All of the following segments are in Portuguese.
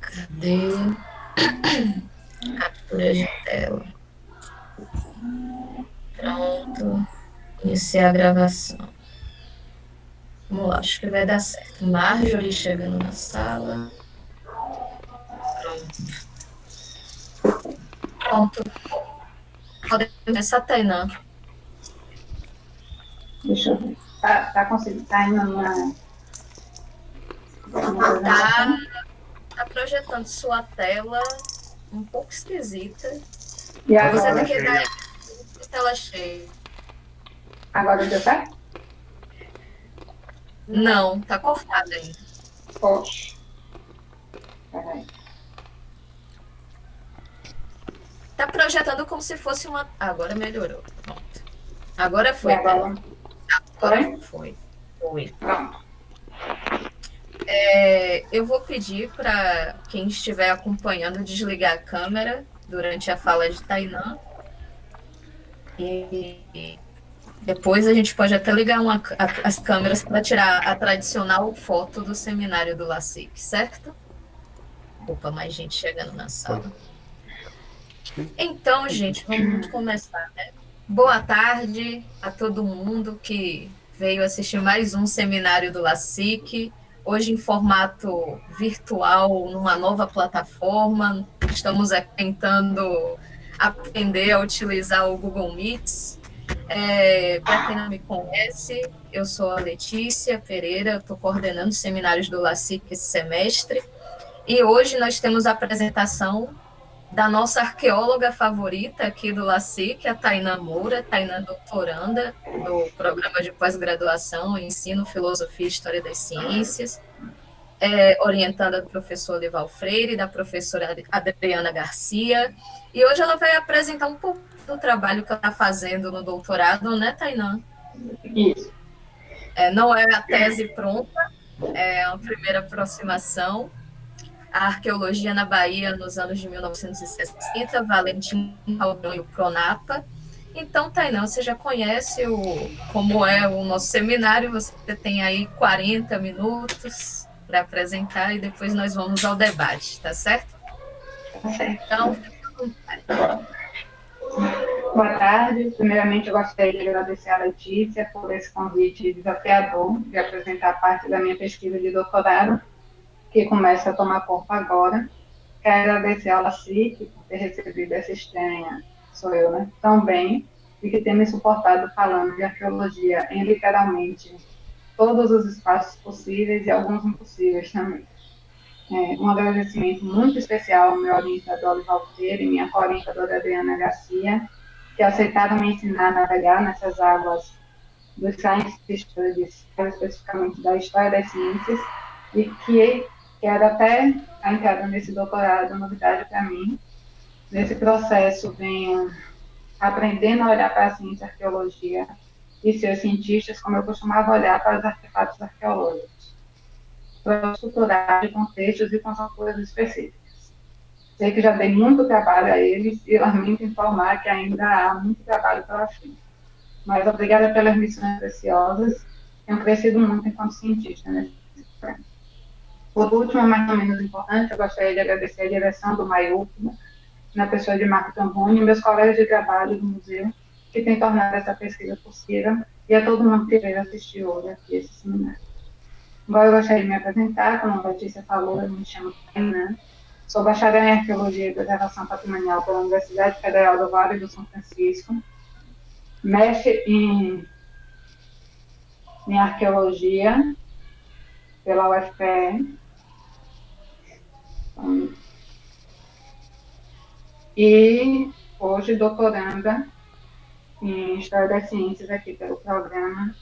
Cadê? Captura de tela. Pronto. Iniciar a gravação. Vamos lá, acho que vai dar certo. Marjorie chegando na sala. Pronto. Pode começar, Tainã. Deixa eu ver. Tá conseguindo? Tá indo na apresentação? Tá projetando sua tela um pouco esquisita. E Você tem agora? que dar tela cheia. Agora deu certo? Não, tá cortada ainda. Poxa. Peraí. Tá projetando como se fosse uma. Agora melhorou. Pronto. Agora E foi, agora? Tainã. Agora Foi? foi. Foi. Pronto. Eu vou pedir para quem estiver acompanhando desligar a câmera durante a fala de Tainã. E depois a gente pode até ligar as câmeras para tirar a tradicional foto do seminário do LASIK, certo? Opa, mais gente chegando na sala. Então, gente, vamos começar, né? Boa tarde a todo mundo que veio assistir mais um seminário do LASIK, hoje em formato virtual, numa nova plataforma. Estamos tentando aprender a utilizar o Google Meets. Para quem não me conhece, eu sou a Letícia Pereira, estou coordenando os seminários do LASIK esse semestre. E hoje nós temos a apresentação da nossa arqueóloga favorita aqui do LACIC, a Tainã Moura, Tainã doutoranda do programa de pós-graduação em Ensino, Filosofia e História das Ciências, orientada do professor Olival Freire, da professora Adriana Garcia, e hoje ela vai apresentar um pouco do trabalho que ela está fazendo no doutorado, né, Tainã? Isso. Não é a tese pronta, é a primeira aproximação, a arqueologia na Bahia nos anos de 1960, Valentim Aldão e o Pronapa. Então, Tainã, você já conhece como é o nosso seminário, você tem aí 40 minutos para apresentar e depois nós vamos ao debate, tá certo? Tá certo. Então, Boa tarde. Primeiramente, eu gostaria de agradecer a Letícia por esse convite desafiador de apresentar parte da minha pesquisa de doutorado, que começa a tomar corpo agora. Quero agradecer ao LACIC por ter recebido essa estranha, sou eu, né, tão bem, e que tem me suportado falando de arqueologia em literalmente todos os espaços possíveis e alguns impossíveis também. Um agradecimento muito especial ao meu orientador Olival Freire e minha co-orientadora Adriana Garcia, que aceitaram me ensinar a navegar nessas águas dos Science Studies, especificamente da História das Ciências, e que era até a entrada nesse doutorado novidade para mim. Nesse processo, venho aprendendo a olhar para a ciência e a arqueologia e seus cientistas como eu costumava olhar para os artefatos arqueológicos, para estruturar de contextos e com culturas específicas. Sei que já dei muito trabalho a eles e lamento informar que ainda há muito trabalho pela frente. Mas obrigada pelas missões preciosas, tenho crescido muito enquanto cientista nesse programa. Por último, mas não menos importante, eu gostaria de agradecer a direção do MAIUFBA, na pessoa de Marco Tamboni, e meus colegas de trabalho do museu, que têm tornado essa pesquisa possível, e a todo mundo que veio assistir hoje aqui esse seminário. Agora eu gostaria de me apresentar, como a Letícia falou, eu me chamo Tainã, sou bacharel em Arqueologia e Preservação Patrimonial pela Universidade Federal do Vale do São Francisco, mestre em Arqueologia pela UFPE, e hoje doutoranda em História das Ciências aqui pelo programa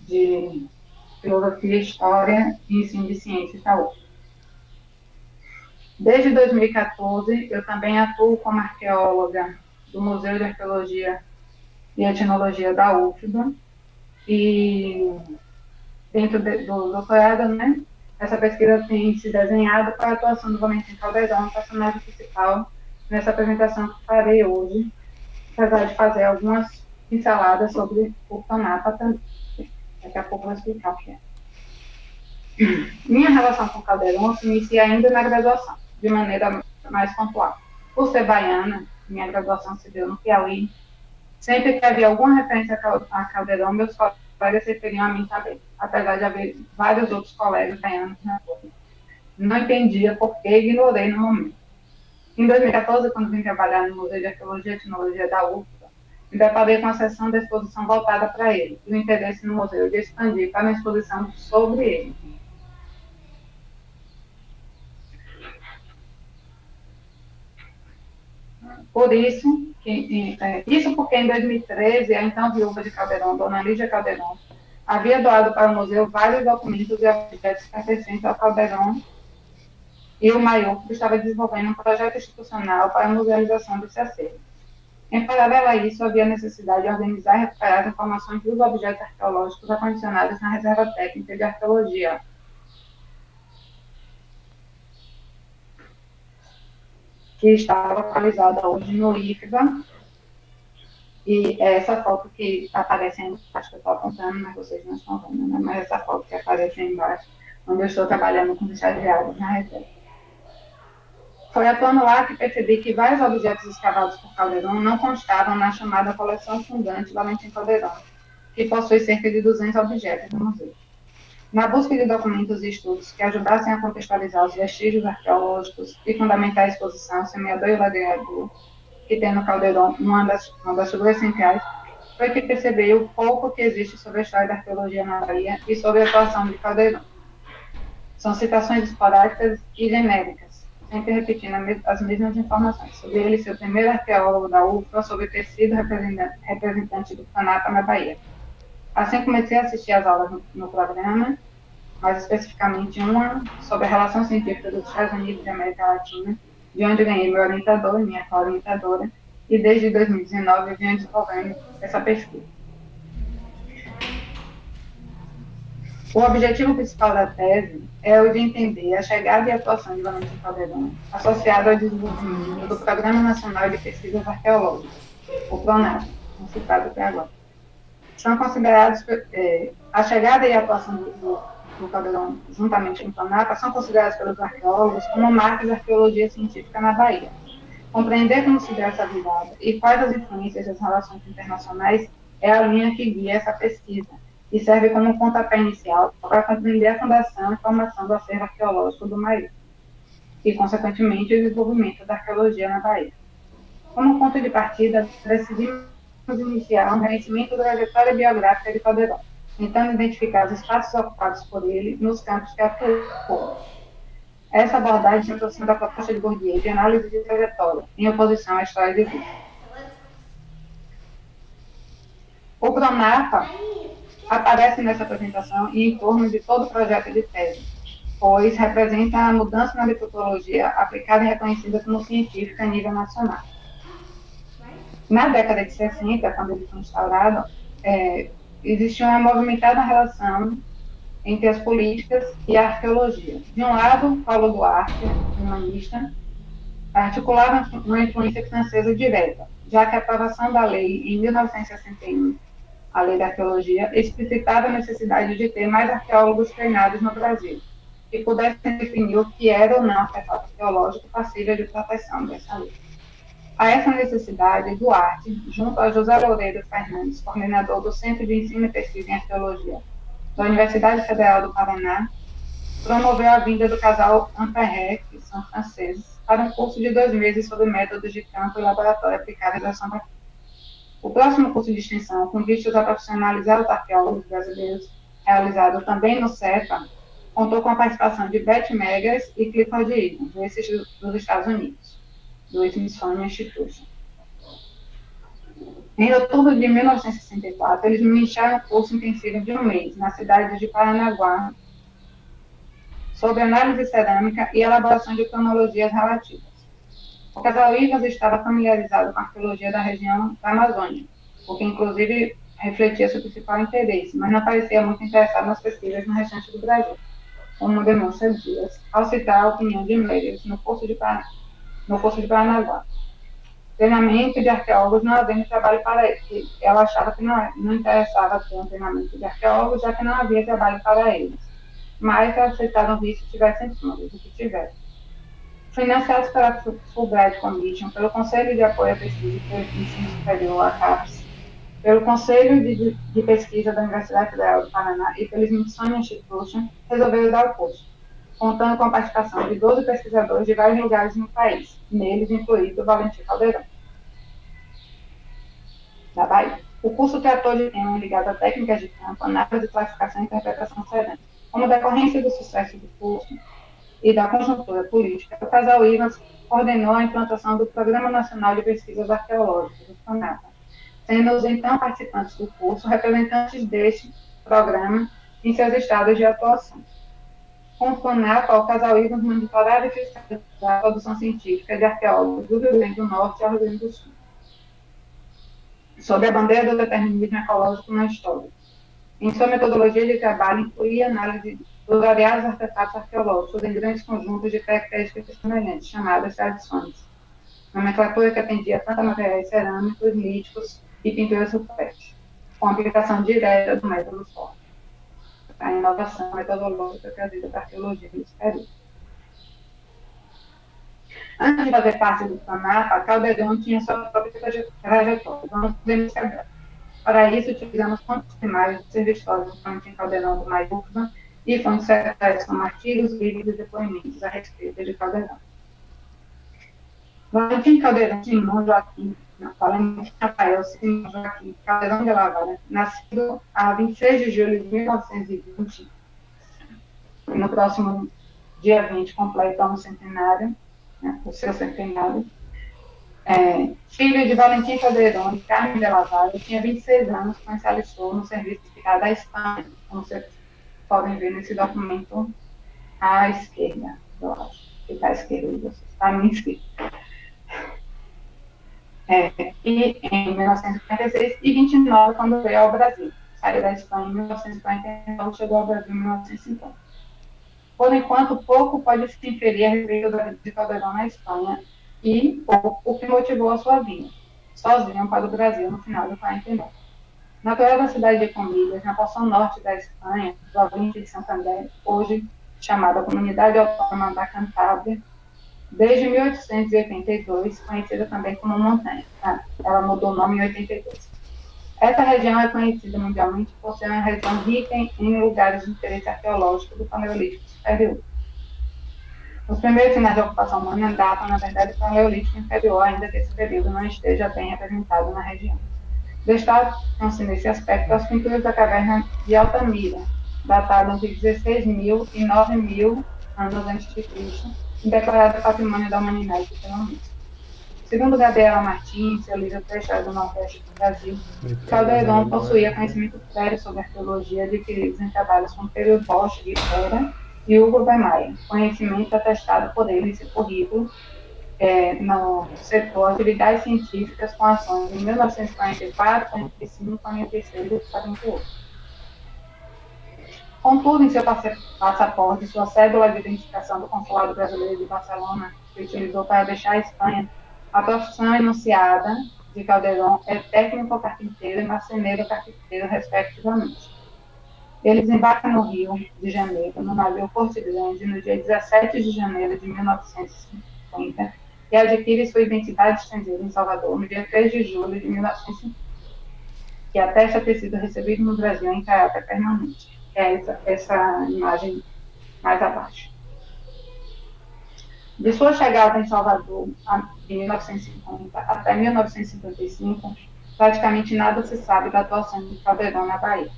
de Filosofia, História e Ensino de Ciências da UFPA. Desde 2014, eu também atuo como arqueóloga do Museu de Arqueologia e Etnologia da UFBA, e dentro do doutorado, né, essa pesquisa tem se desenhado para a atuação do Valentim Caldeirão, personagem principal, nessa apresentação que farei hoje, apesar de fazer algumas pinceladas sobre o Pronapa também. Daqui a pouco eu vou explicar o que é. Minha relação com o Caldeirão se inicia ainda na graduação, de maneira mais pontual. Por ser baiana, minha graduação se deu no Piauí. Sempre que havia alguma referência a Caldeirão, meus colegas se referiam a mim também, apesar de haver vários outros colegas baianos na turma. Não entendia por que ignorei no momento. Em 2014, quando vim trabalhar no Museu de Arqueologia e Etnologia da UFBA, me deparei com a sessão da exposição voltada para ele, e o interesse no museu de expandir para uma exposição sobre ele. Por isso, isso porque em 2013, a então viúva de Caldeirão, Dona Lídia Caldeirão, havia doado para o museu vários documentos e objetos pertencentes ao Caldeirão e o Maior estava desenvolvendo um projeto institucional para a musealização desse acervo. Em paralelo a isso, havia necessidade de organizar e recuperar as informações dos objetos arqueológicos acondicionados na Reserva Técnica de Arqueologia, que está localizada hoje no IFBA. E essa foto que aparece aí embaixo, que eu estou apontando, mas vocês não estão vendo, né? Mas essa foto que aparece aí embaixo, onde eu estou trabalhando com estagiários na reserva. Foi atuando lá que percebi que vários objetos escavados por Caldeirão não constavam na chamada coleção fundante Valentim Caldeirão, que possui cerca de 200 objetos no museu. Na busca de documentos e estudos que ajudassem a contextualizar os vestígios arqueológicos e fundamentar a exposição Semeador e Ladeador, que tem no Caldeirão uma das figuras centrais, foi que percebi o pouco que existe sobre a história da arqueologia na Bahia e sobre a atuação de Caldeirão. São citações esporádicas e genéricas, sempre repetindo as mesmas informações sobre ele ser o primeiro arqueólogo da UFBA, sobre ter sido representante do FANAPA na Bahia. Assim comecei a assistir às aulas no programa, mais especificamente uma sobre a relação científica dos Estados Unidos e América Latina, de onde ganhei meu orientador e minha co-orientadora, e desde 2019 venho desenvolvendo essa pesquisa. O objetivo principal da tese é o de entender a chegada e atuação de Valentim Caldeirão, associado ao desenvolvimento do Programa Nacional de Pesquisas Arqueológicas, o PRONAP, citado até agora. São considerados, a chegada e a atuação do Caldeirão, juntamente com o PRONAP, são considerados pelos arqueólogos como marcas de arqueologia científica na Bahia. Compreender como se deu essa virada e quais as influências das relações internacionais é a linha que guia essa pesquisa e serve como pontapé inicial para compreender a fundação e formação do acervo arqueológico do Maior e, consequentemente, o desenvolvimento da arqueologia na Bahia. Como ponto de partida, decidimos iniciar um reconhecimento da trajetória biográfica de Caldeirão, tentando identificar os espaços ocupados por ele nos campos que atuou. Essa abordagem se aproxima da proposta de Bourdieu de análise de trajetória, em oposição à história de vida. O PRONAPA aparece nessa apresentação e em torno de todo o projeto de tese, pois representa a mudança na metodologia aplicada e reconhecida como científica a nível nacional. Na década de 60, quando ele foi instaurado, existia uma movimentada relação entre as políticas e a arqueologia. De um lado, Paulo Duarte, humanista, articulava uma influência francesa direta, já que a aprovação da lei em 1961, a Lei da Arqueologia, explicitava a necessidade de ter mais arqueólogos treinados no Brasil, que pudessem definir o que era ou não artefato arqueológico passível de proteção dessa lei. A essa necessidade, Duarte, junto a José Loureiro Fernandes, coordenador do Centro de Ensino e Pesquisa em Arqueologia da Universidade Federal do Paraná, promoveu a vinda do casal Amperret, que são franceses, para um curso de 2 meses sobre métodos de campo e laboratório aplicados à Santa Cruz. O próximo curso de extensão, com vistas a profissionalizar os arqueólogos brasileiros, realizado também no CEPA, contou com a participação de Beth Meggers e Clifford Egan, dos Estados Unidos, do Smithsonian Institution. Em outubro de 1964, eles ministraram um curso intensivo de 1 mês, na cidade de Paranaguá, sobre análise cerâmica e elaboração de cronologias relativas. O casal Ivas estava familiarizado com a arqueologia da região da Amazônia, o que inclusive refletia seu principal interesse, mas não parecia muito interessado nas pesquisas no restante do Brasil, como demonstra Dias, ao citar a opinião de Meggers no curso de Paranaguá. Treinamento de arqueólogos não havendo trabalho para eles. Ela achava que não interessava ter um treinamento de arqueólogos, já que não havia trabalho para eles. mas aceitaram visto se tivessem fundos, o que tiveram. Financiados pela Fulbright Commission, pelo Conselho de Apoio à Pesquisa e Ensino Superior, a CAPES, pelo Conselho de Pesquisa da Universidade Federal do Paraná e pelo Smithsonian Institution, resolveram dar o curso, contando com a participação de 12 pesquisadores de vários lugares no país, neles incluído Valentim Caldeirão, da Bahia. O curso tratou de temas ligados a técnicas de campo, análise, classificação e interpretação cerâmica. Como decorrência do sucesso do curso e da conjuntura política, o casal Ivans coordenou a implantação do Programa Nacional de Pesquisas Arqueológicas, o PRONAPA, sendo os então participantes do curso representantes deste programa em seus estados de atuação. Com o PRONAPA, o casal Ivans monitorava e fiscalizava a produção científica de arqueólogos do Rio Grande do Norte e ao Rio Grande do Sul, sob a bandeira do determinismo ecológico na história. Em sua metodologia de trabalho, incluía análise dos variados artefatos arqueológicos em grandes conjuntos de características semelhantes, chamadas tradições, nomenclatura que atendia tanto a materiais cerâmicos, líticos e pinturas rupestres, com aplicação direta do método FOR, a inovação metodológica trazida para a arqueologia nesse período. Antes de fazer parte do PRONAPA, Caldeirão tinha sua própria trajetória. Vamos demonstrar. Para isso, utilizamos fontes primárias do serviço histórico do Valentim Caldeirão do Mais Urban e fontes secundárias como artigos, livros e depoimentos a respeito de Caldeirão. Valentim Caldeirão Simão Joaquim, Valentim Rafael Simão Joaquim Caldeirão de Lavara, nascido a 26 de julho de 1920, no próximo dia 20 completa um centenário, o seu centenário. Filho de Valentim Caldeirão e Carmen de Lavara, tinha 26 anos quando se alistou no serviço militar da Espanha, como vocês podem ver nesse documento à esquerda, eu acho, que está à esquerda de vocês, está à minha esquerda. E em 1946 e 29, quando veio ao Brasil. Saiu da Espanha em 1949 e chegou ao Brasil em 1950. Por enquanto, pouco pode se inferir a respeito da vida de Caldeirão na Espanha e o que motivou a sua vinda, sozinho para o Brasil no final de 49. Natural da cidade de Comilhas, na porção norte da Espanha, província de Santander, hoje chamada Comunidade Autônoma da Cantábria, desde 1882, conhecida também como Montanha. Ela mudou o nome em 82. Essa região é conhecida mundialmente por ser uma região rica em lugares de interesse arqueológico do Paleolítico Superior. Os primeiros sinais de ocupação humana datam, na verdade, do Paleolítico Inferior, ainda que esse período não esteja bem representado na região. Destacam-se nesse aspecto as pinturas da caverna de Altamira, datadas de 16.000 e 9.000 anos antes de Cristo, e declarada Patrimônio da Humanidade pela Unesco. Segundo Gabriela Martins, seu livro História do Nordeste do Brasil, Caldeirão possuía conhecimento prévio sobre arqueologia adquiridos em trabalhos com Pedro Bosch de Pera e Hugo Bermaia, conhecimento atestado por ele em seu currículo no setor Atividades Científicas com ações em 1944, 45, 46 e 48. Contudo, em seu passaporte, sua cédula de identificação do Consulado Brasileiro de Barcelona, que utilizou para deixar a Espanha, a profissão enunciada de Caldeirão é técnico carpinteiro e marceneiro carpinteiro, respectivamente. Ele desembarca no Rio de Janeiro, no navio Porto Grande, no dia 17 de janeiro de 1950, e adquire sua identidade estrangeira em Salvador, no dia 3 de julho de 1950, que atesta ter sido recebido no Brasil em caráter permanente. É essa imagem mais abaixo. De sua chegada em Salvador em 1950 até 1955, praticamente nada se sabe da atuação de Caldeirão na Bahia.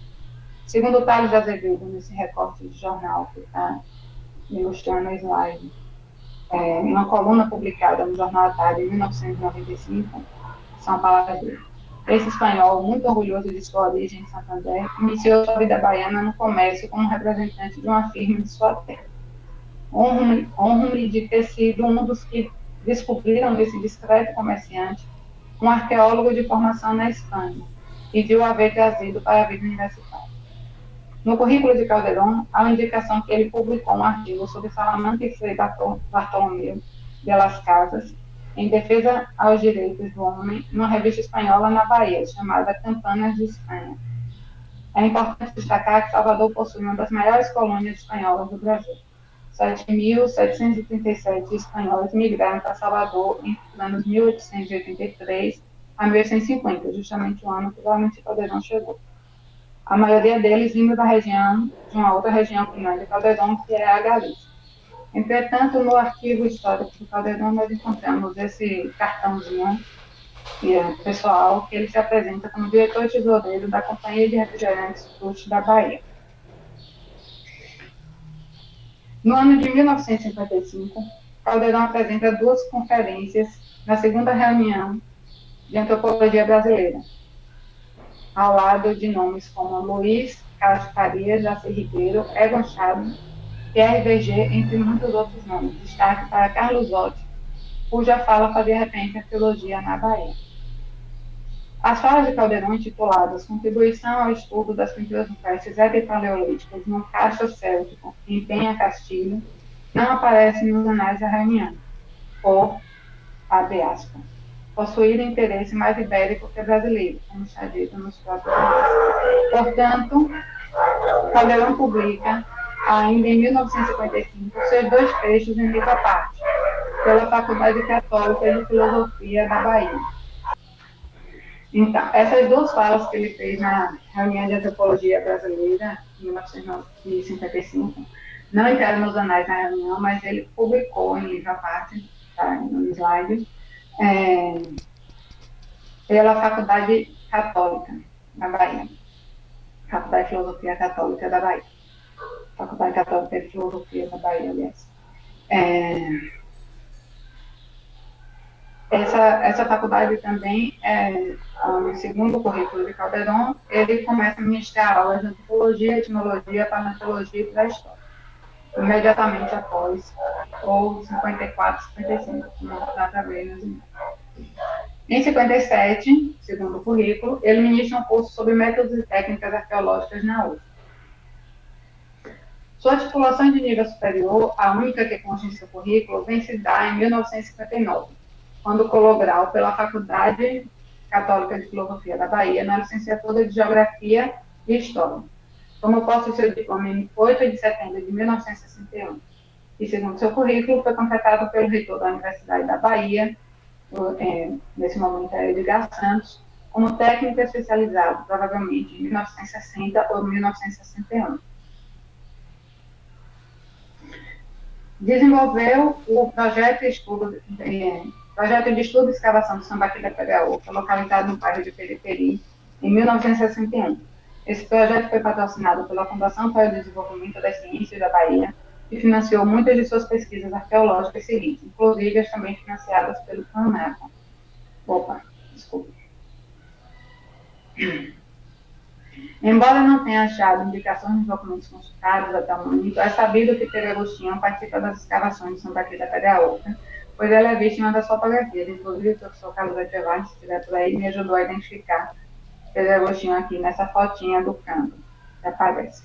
Segundo Thales Azevedo, nesse recorte de jornal que está ilustrando o slide, em uma coluna publicada no Jornal à Tarde em 1995, são palavras dele. Esse espanhol, muito orgulhoso de sua origem em Santander, iniciou sua vida baiana no comércio como representante de uma firma de sua terra. Honro-me de ter sido um dos que descobriram desse discreto comerciante um arqueólogo de formação na Espanha e de o haver trazido para a vida universitária. No currículo de Caldeirão, há uma indicação que ele publicou um artigo sobre Salamanca e Frei Bartolomeu de las Casas, em defesa aos direitos do homem, numa revista espanhola na Bahia, chamada Campanas de Espanha. É importante destacar que Salvador possui uma das maiores colônias espanholas do Brasil. 7.737 espanhóis migraram para Salvador entre os anos 1883 a 1850, justamente o ano que Valente Caldeirão chegou. A maioria deles vindo da região, de uma outra região que não é de Caldeirão, que é a Galícia. Entretanto, no arquivo histórico do Caldeirão, nós encontramos esse cartãozinho pessoal, que ele se apresenta como diretor tesoureiro da Companhia de Refrigerantes Frutos da Bahia. No ano de 1955, Caldeirão apresenta duas conferências na segunda reunião de antropologia brasileira, ao lado de nomes como Luiz Castro Farias, Jaci Ribeiro, Egon Schaben, Pierre Verger, entre muitos outros nomes. Destaque para Carlos Otti, cuja fala fazia referência à teologia na Bahia. As falas de Caldeirão, intituladas Contribuição ao Estudo das Pinturas Rupestres Epipaleolíticas no Castro Céltico, em Penha Castilho, não aparecem nos anais da reunião, por, abre aspas, possuir interesse mais ibérico que brasileiro, como está dito nos próprios anais. Portanto, Caldeirão publica, ainda em 1955, seus dois textos em livro à parte, pela Faculdade Católica de Filosofia da Bahia. Então, essas duas falas que ele fez na reunião de antropologia brasileira, em 1955, não entraram nos anais da reunião, mas ele publicou em livro à parte, tá, no slide, pela Faculdade Católica da Bahia, Faculdade de Filosofia Católica da Bahia, Faculdade Católica de Filosofia da Bahia, aliás. Essa faculdade também, no segundo currículo de Caldeirão, ele começa a ministrar aulas de antropologia, etnologia, paleontologia e pré-história, imediatamente após ou 54, 55, não dá para ver nas imagens. Em 57, segundo o currículo, ele ministra um curso sobre métodos e técnicas arqueológicas na UF. Sua titulação de nível superior, a única que consta em seu currículo, vem se dar em 1959, quando colou grau pela Faculdade Católica de Filosofia da Bahia, na licenciatura de Geografia e História. Tomou posse do seu diploma em 8 de setembro de 1961. E, segundo seu currículo, foi contratado pelo reitor da Universidade da Bahia, nesse momento é Edgar Santos, como técnico especializado, provavelmente em 1960 ou 1961. Desenvolveu o projeto de estudo de escavação do Sambaqui da Pegaúca, localizado no bairro de Periperi, em 1961. Esse projeto foi patrocinado pela Fundação para o Desenvolvimento das Ciências da Bahia e financiou muitas de suas pesquisas arqueológicas seguintes, inclusive as também financiadas pelo FANAPA. Embora não tenha achado indicações nos documentos consultados até o momento, é sabido que Pedro Agostinho participa das escavações de Sambaqui da Pegaúca, pois ela é vista em uma das fotografias. Inclusive, o professor Carlos Etivar, se estiver por aí, me ajudou a identificar Pedro Agostinho aqui nessa fotinha do canto que aparece.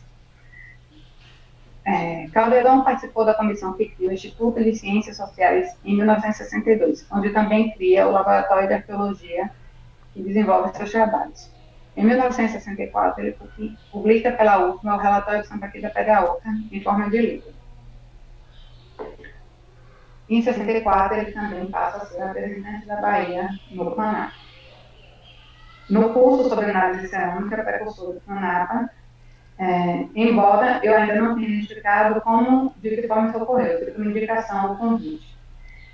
Caldeirão participou da comissão que cria o Instituto de Ciências Sociais em 1962, onde também cria o Laboratório de Arqueologia que desenvolve seus trabalhos. Em 1964, ele publica pela UFMA o relatório de Sambaqui da Pegaúca, em forma de livro. Em 64, ele também passa a ser representante da Bahia no PANAPA. No curso sobre análise cerâmica, precursor do PANAPA, embora eu ainda não tenha identificado de que forma isso ocorreu, tipo uma indicação ou convite.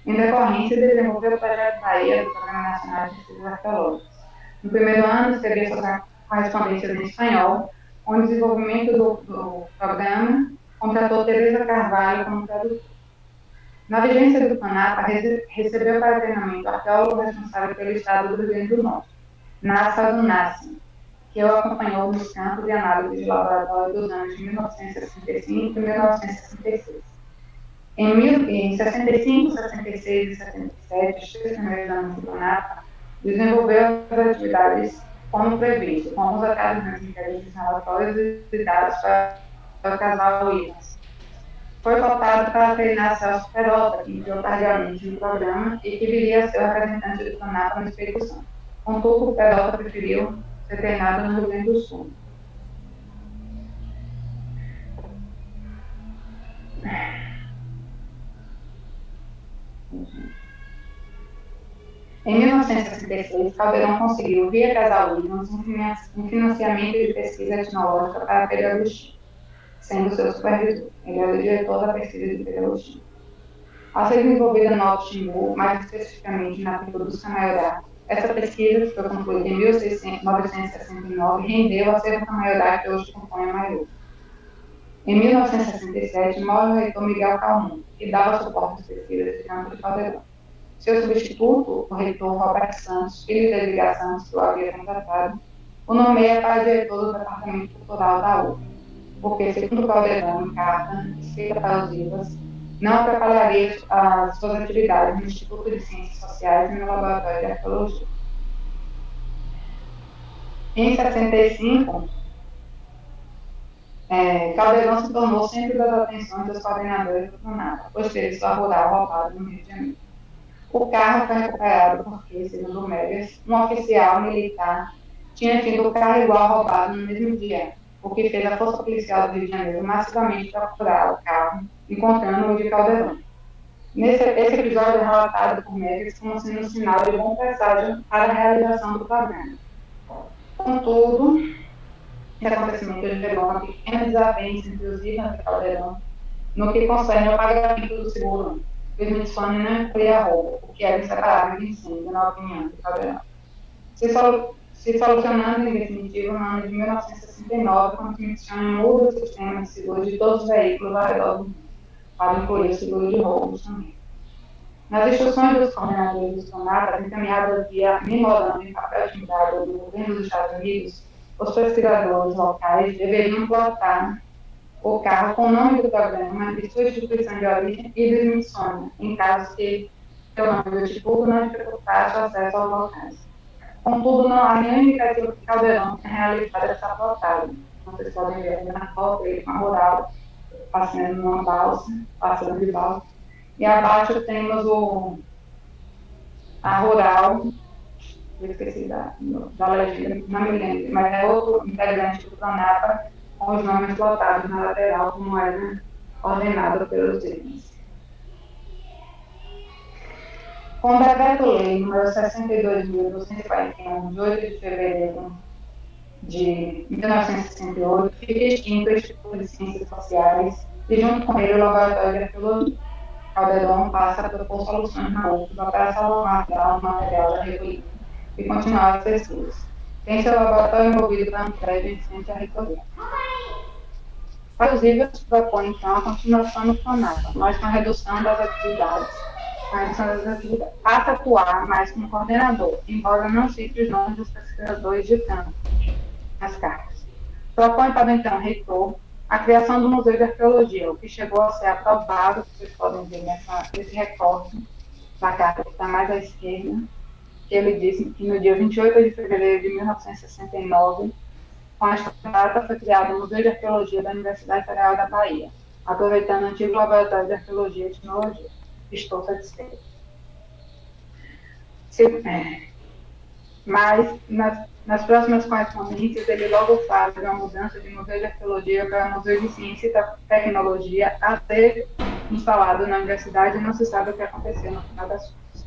Em decorrência, desenvolveu o projeto Bahia do Programa Nacional de Pesquisas Arqueológicas. No primeiro ano, escreveu suas correspondências em espanhol, com o desenvolvimento do programa, contratou Teresa Carvalho como tradutora. Na vigência do PANAPA, recebeu para treinamento o arqueólogo responsável pelo estado do Rio Grande do Norte, Nassa Dunassi, que o acompanhou nos campos de análise de laboratório dos anos de 1965 e 1966. Em 65, 66 e 77, os 3 primeiros anos do PANAPA, desenvolveu as atividades como previsto, com os atalhos nas entrevistas relatórios e dados para o casal Williams. Foi votado para treinar Celso Peralta, que entrou tardiamente no programa e que viria a ser o representante do PANAPA no Espírito Santo. Contudo, o Peralta preferiu ser treinado no Rio Grande do Sul. Em 1966, Caldeirão conseguiu, via Casal Williams, um financiamento de pesquisa etnológica para Pedro Agostinho, sendo seu supervisor. Ele era o diretor da pesquisa de Pedro Agostinho. Ao ser desenvolvida no Alto Xingu, mais especificamente na tribo dos Camaiorá, essa pesquisa, que foi concluída em 1969, rendeu a Serra Camaiorá que hoje compõe a Maiú. Em 1967, morre o reitor Miguel Calmon, que dava suporte às pesquisas de campo de Caldeirão. Seu substituto, o reitor Roberto Santos, filho de Edgar Santos, que o havia contratado, o nomeia para diretor do Departamento Cultural da UFA, porque, segundo Caldeirão, em carta, escrita para os vivas, não atrapalharia as suas atividades no Instituto de Ciências Sociais e no Laboratório de Arqueologia. Em 65, Caldeirão se tornou centro das atenções dos coordenadores do PRONAPA, pois teve sua rural roubada no Rio de Janeiro. O carro foi recuperado porque, segundo Megas, um oficial militar tinha tido o carro igual roubado no mesmo dia, o que fez a Força Policial do Rio de Janeiro massivamente procurar o carro, encontrando-o de Caldeirão. Esse episódio é relatado por Megas como sendo um sinal de bom presságio para a realização do programa. Contudo, esse acontecimento gerou uma pequena desavença entre os Ivans e Caldeirão no que concerne ao pagamento do seguro. O Smithsonian não incluía roubo, o que era inseparável de incêndio, na opinião de Caldeirão. Se solucionando em definitivo no ano de 1969, quando o Smithsonian muda o sistema de seguro de todos os veículos ao redor do mundo, para incluir o seguro de roubos também. Nas instruções dos coordenadores do PRONAPA, encaminhadas via memorando em papel timbrado do governo dos Estados Unidos, os pesquisadores locais deveriam plotar o carro com o nome do programa, de sua instituição de origem e do Smithsonian, em caso que o nome do instituto não dificultasse o acesso aos locais. Contudo, não há nenhum indicativo que Caldeirão tenha realizado essa plotagem. Vocês podem ver na foto ele com a rural, passando numa balsa, passando de balsa. E abaixo temos a rural, eu esqueci da legenda, não me lembro, mas é outro integrante do PRONAPA, com os nomes plotados na lateral, como era ordenado pelos itens. Com o Decreto-Lei nº 62.241, de 8 de fevereiro de 1968, fica extinto o Instituto de Ciências Sociais e, junto com ele, o Laboratório de Arqueologia. Caldeirão passa a propor soluções na UFBA para salvaguardar o material da recolhida e continuar as pesquisas. Tem seu laboratório envolvido para um prédio em frente à reitoria. Para os IVAs, propõe, então, a continuação do PRONAPA, mas com a redução das atividades. Passa a atuar mais como coordenador, embora não cite os nomes dos pesquisadores de campo nas cartas. Propõe para, então, reitor a criação do Museu de Arqueologia, o que chegou a ser aprovado, vocês podem ver nesse recorte da carta que está mais à esquerda, que ele disse que no dia 28 de fevereiro de 1969, com esta data foi criado o Museu de Arqueologia da Universidade Federal da Bahia, aproveitando o antigo Laboratório de Arqueologia e Etnologia. Estou satisfeito. Mas, nas próximas correspondências, ele logo fala de uma mudança de Museu de Arqueologia para Museu de Ciência e Tecnologia a ser instalado na universidade, e não se sabe o que aconteceu no final das contas.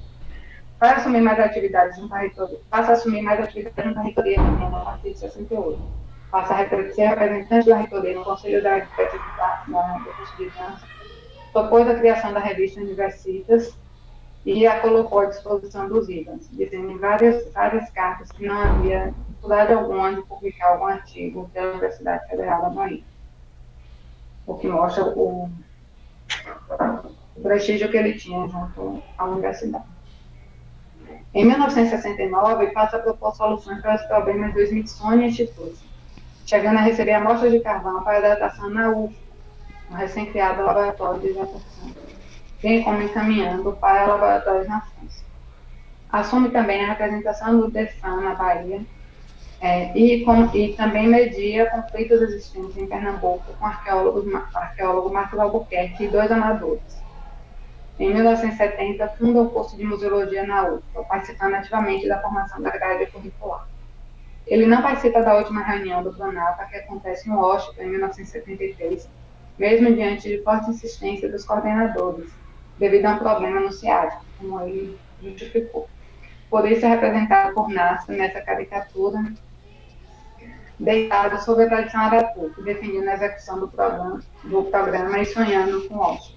Para assumir mais atividades junto à reitoria, passa a assumir mais atividades junto à reitoria também, a partir de 68. Passa a ser representante da reitoria no Conselho da Executividade, do curso de dança, propôs a criação da revista Universitas e a colocou à disposição dos IVAs, dizendo em várias cartas que não havia dificuldade alguma de publicar algum artigo pela Universidade Federal da Bahia, o que mostra o prestígio que ele tinha junto à universidade. Em 1969, passa a propor soluções para os problemas do Smithsonian Institute, chegando a receber amostras de carvão para datação na UFBA, no recém-criado laboratório de datação, bem como encaminhando para laboratórios na França. Assume também a representação do DEFAN na Bahia e também media conflitos existentes em Pernambuco com o arqueólogo Marcos Albuquerque e dois amadores. Em 1970, funda o curso de Museologia na UFBA, participando ativamente da formação da grade curricular. Ele não participa da última reunião do PRONAPA, que acontece em Washington, em 1973, mesmo diante de forte insistência dos coordenadores, devido a um problema no ciático, como ele justificou. Por isso é representado por Nasser nessa caricatura, deitado sobre a tradição Aratuca, defendendo a execução do programa e sonhando com Oscar.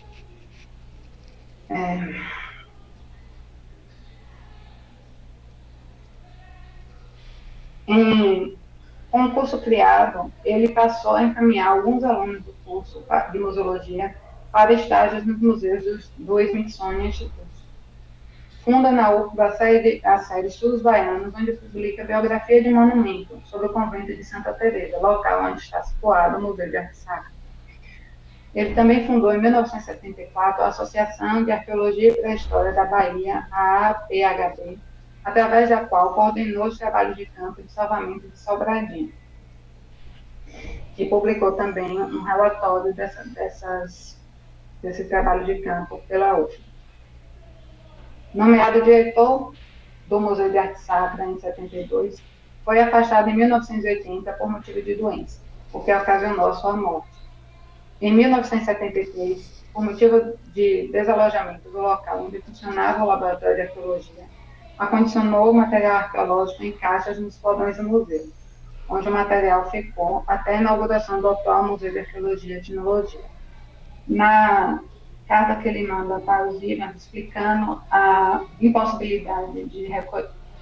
Com o curso criado, ele passou a encaminhar alguns alunos do curso de museologia para estágios nos museus do Smithsonian Institute. Funda na UFBA a série Estudos Baianos, onde publica a biografia de monumento sobre o convento de Santa Teresa, local onde está situado o Museu de Arte Sacra. Ele também fundou, em 1974, a Associação de Arqueologia e Pré-História da Bahia, a APHB, através da qual coordenou os trabalhos de campo de salvamento de Sobradinho. E publicou também um relatório desse trabalho de campo pela UFBA. Nomeado diretor do Museu de Arte Sacra em 72, foi afastado em 1980 por motivo de doença, o que ocasionou sua morte. Em 1973, por motivo de desalojamento do local onde funcionava o laboratório de arqueologia, acondicionou o material arqueológico em caixas nos podões do museu, onde o material ficou até a inauguração do atual Museu de Arqueologia e Etnologia. Na carta que ele manda para os IRAMs, explicando a impossibilidade de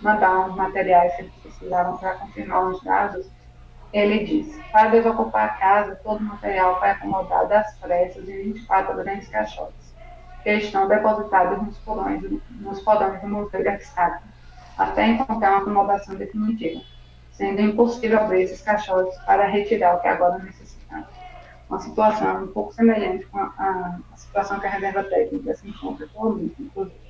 mandar os materiais que eles precisavam para confirmar os dados, ele diz: para desocupar a casa, todo o material foi acomodado às pressas em 24 grandes caixotes, que estão depositados nos podões do Museu de Arte Sacra, até encontrar uma acomodação definitiva, sendo impossível abrir esses caixotes para retirar o que agora necessitamos. Uma situação um pouco semelhante com a situação que a reserva técnica se encontra atualmente, inclusive.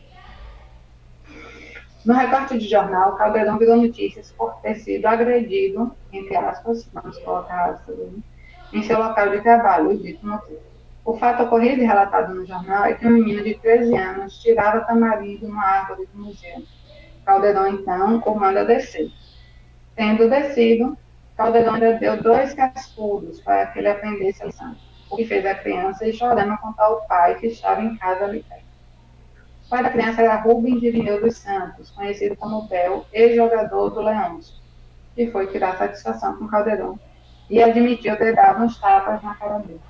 No recorte de jornal, Caldeirão virou notícias por ter sido agredido, entre aspas, vamos colocar aspas aí, em seu local de trabalho, o dito motivo. O fato ocorrido e relatado no jornal é que um menino de 13 anos tirava tamarindo numa árvore do museu. Caldeirão, então, o manda descer. Tendo descido, Caldeirão ainda deu 2 cascudos para que ele aprendesse a lição, o que fez a criança ir chorando contar ao pai que estava em casa ali perto. O pai da criança era Rubens Divineu dos Santos, conhecido como Bel, ex-jogador do Leões, que foi tirar satisfação com Caldeirão e admitiu ter dado uns tapas na cara dele.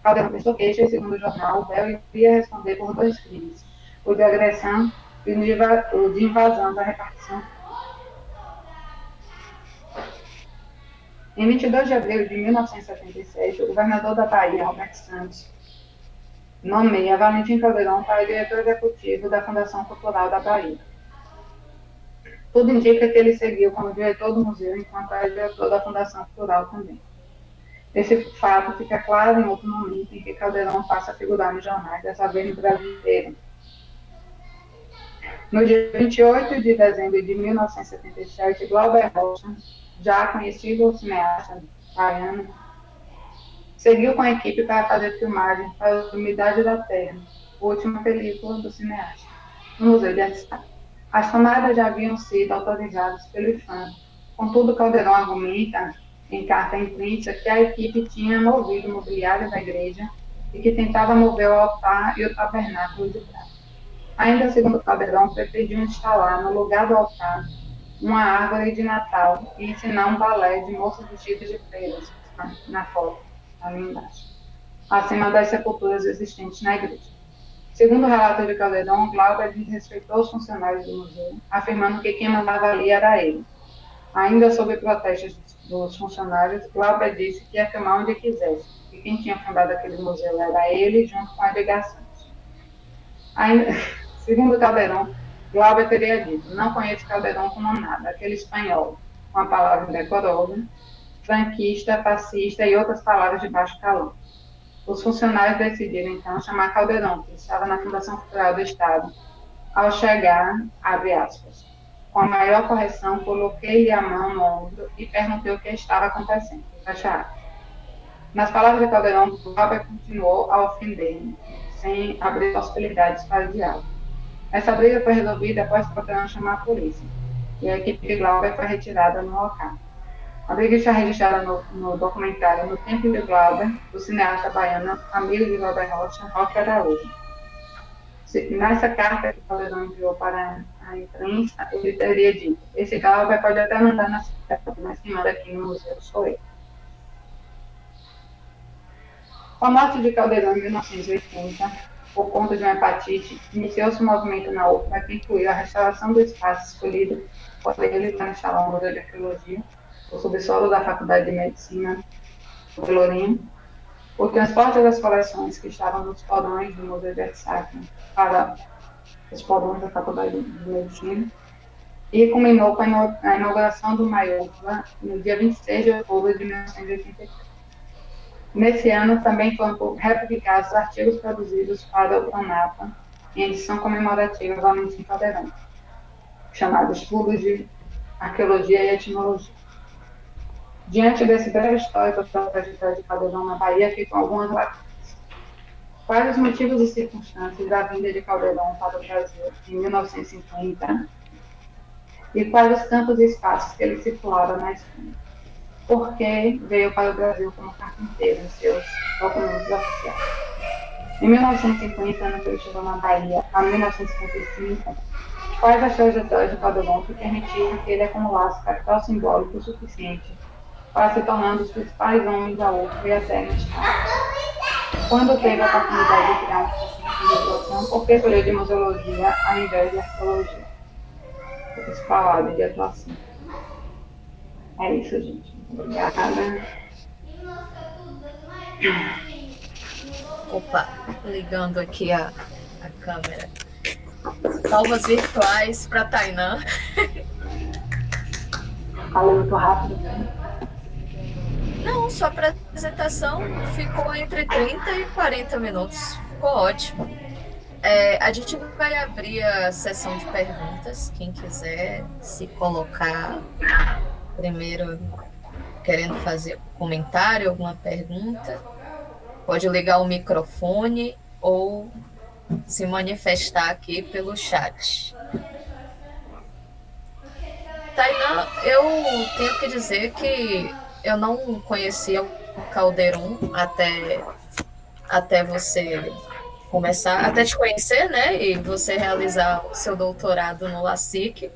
Caldeirão prestou queixa e, segundo o jornal, Bel iria responder por 2 crimes: o de agressão e o de invasão da repartição. Em 22 de abril de 1977, o governador da Bahia, Roberto Santos, nomeia Valentim Caldeirão para diretor executivo da Fundação Cultural da Bahia. Tudo indica que ele seguiu como diretor do museu, enquanto era diretor da Fundação Cultural também. Esse fato fica claro em outro momento em que Caldeirão passa a figurar nos jornais, dessa vez no Brasil inteiro. No dia 28 de dezembro de 1977, Glauber Rocha, já conhecido cineasta baiano, seguiu com a equipe para fazer filmagem para a Umidade da Terra, a última película do cineasta, no Museu de Arte Sacra. As filmagens já haviam sido autorizadas pelo IFAM, contudo Caldeirão argumenta, em carta impressa, que a equipe tinha movido o mobiliário da igreja e que tentava mover o altar e o tabernáculo de prata. Ainda segundo Caldeirão, pretendiam instalar no lugar do altar uma árvore de Natal e ensinar um balé de moças vestidas de freiras, na foto, ali embaixo, acima das sepulturas existentes na igreja. Segundo o relato de Caldeirão, Glauber desrespeitou os funcionários do museu, afirmando que quem mandava ali era ele. Ainda sob protestos dos funcionários, Glauber disse que ia filmar onde quisesse, e quem tinha fundado aquele museu era ele, junto com as ligações. Ainda, segundo Caldeirão, Glauber teria dito: não conheço Caldeirão como nada, aquele espanhol, com a palavra decorosa, franquista, fascista e outras palavras de baixo calão. Os funcionários decidiram, então, chamar Caldeirão, que estava na Fundação Cultural do Estado. Ao chegar, abre aspas, com a maior correção, coloquei-lhe a mão no ombro e perguntei o que estava acontecendo. Fecha aspas. Nas palavras de Caldeirão, Glauber continuou a ofender-me, sem abrir possibilidades para o diálogo. Essa briga foi resolvida após Caldeirão chamar a polícia, e a equipe de Glauber foi retirada no local. A briga está registrada no documentário No Tempo de Glauber, do cineasta baiano amigo de Glauber Rocha, Roque Araújo. Nessa carta que o Caldeirão enviou para a imprensa, ele teria dito: esse Galba pode até não estar na cidade, mas quem manda aqui no museu sou eu. Com a morte de Caldeirão em 1980, por conta de uma hepatite, iniciou-se um movimento na UFBA que incluiu a restauração do espaço escolhido por ele para instalar um museu de arqueologia, o subsolo da Faculdade de Medicina do Pelourinho, o transporte das coleções que estavam nos porões do Museu de Arte Sacra para os porões da Faculdade de Medicina, e culminou com a inauguração do MAIUFBA no dia 26 de outubro de 1983. Nesse ano, também foram republicados artigos produzidos para o PRONAPA, em edição comemorativa Valentim Caldeirão, chamados Estudos de Arqueologia e Etnologia. Diante desse breve histórico da trajetória de Caldeirão na Bahia, ficam algumas lacunas. Quais os motivos e circunstâncias da vinda de Caldeirão para o Brasil em 1950 e quais os campos e espaços que ele circulava na Espanha? Por que veio para o Brasil como carpinteiro em seus documentos oficiais? Em 1950, ano que ele chegou na Bahia, a 1955, quais as trajetórias de Caldeirão que permitiram que ele acumulasse capital simbólico suficiente para se tornar um dos principais homens da UFBA e até no Estado? Quando teve a oportunidade de criar um curso de atuação, por que escolheu de museologia ao invés de arqueologia? Principal área de atuação. É isso, gente. Obrigada. Opa, ligando aqui a câmera. Salvas virtuais para Tainã. Falei muito rápido. Não, sua apresentação ficou entre 30 e 40 minutos. Ficou ótimo. A gente vai abrir a sessão de perguntas. Quem quiser se colocar primeiro querendo fazer um comentário, alguma pergunta, pode ligar o microfone ou se manifestar aqui pelo chat. Tainá, eu tenho que dizer que eu não conhecia o Caldeirão até você começar, até te conhecer, né? E você realizar o seu doutorado no LASIK.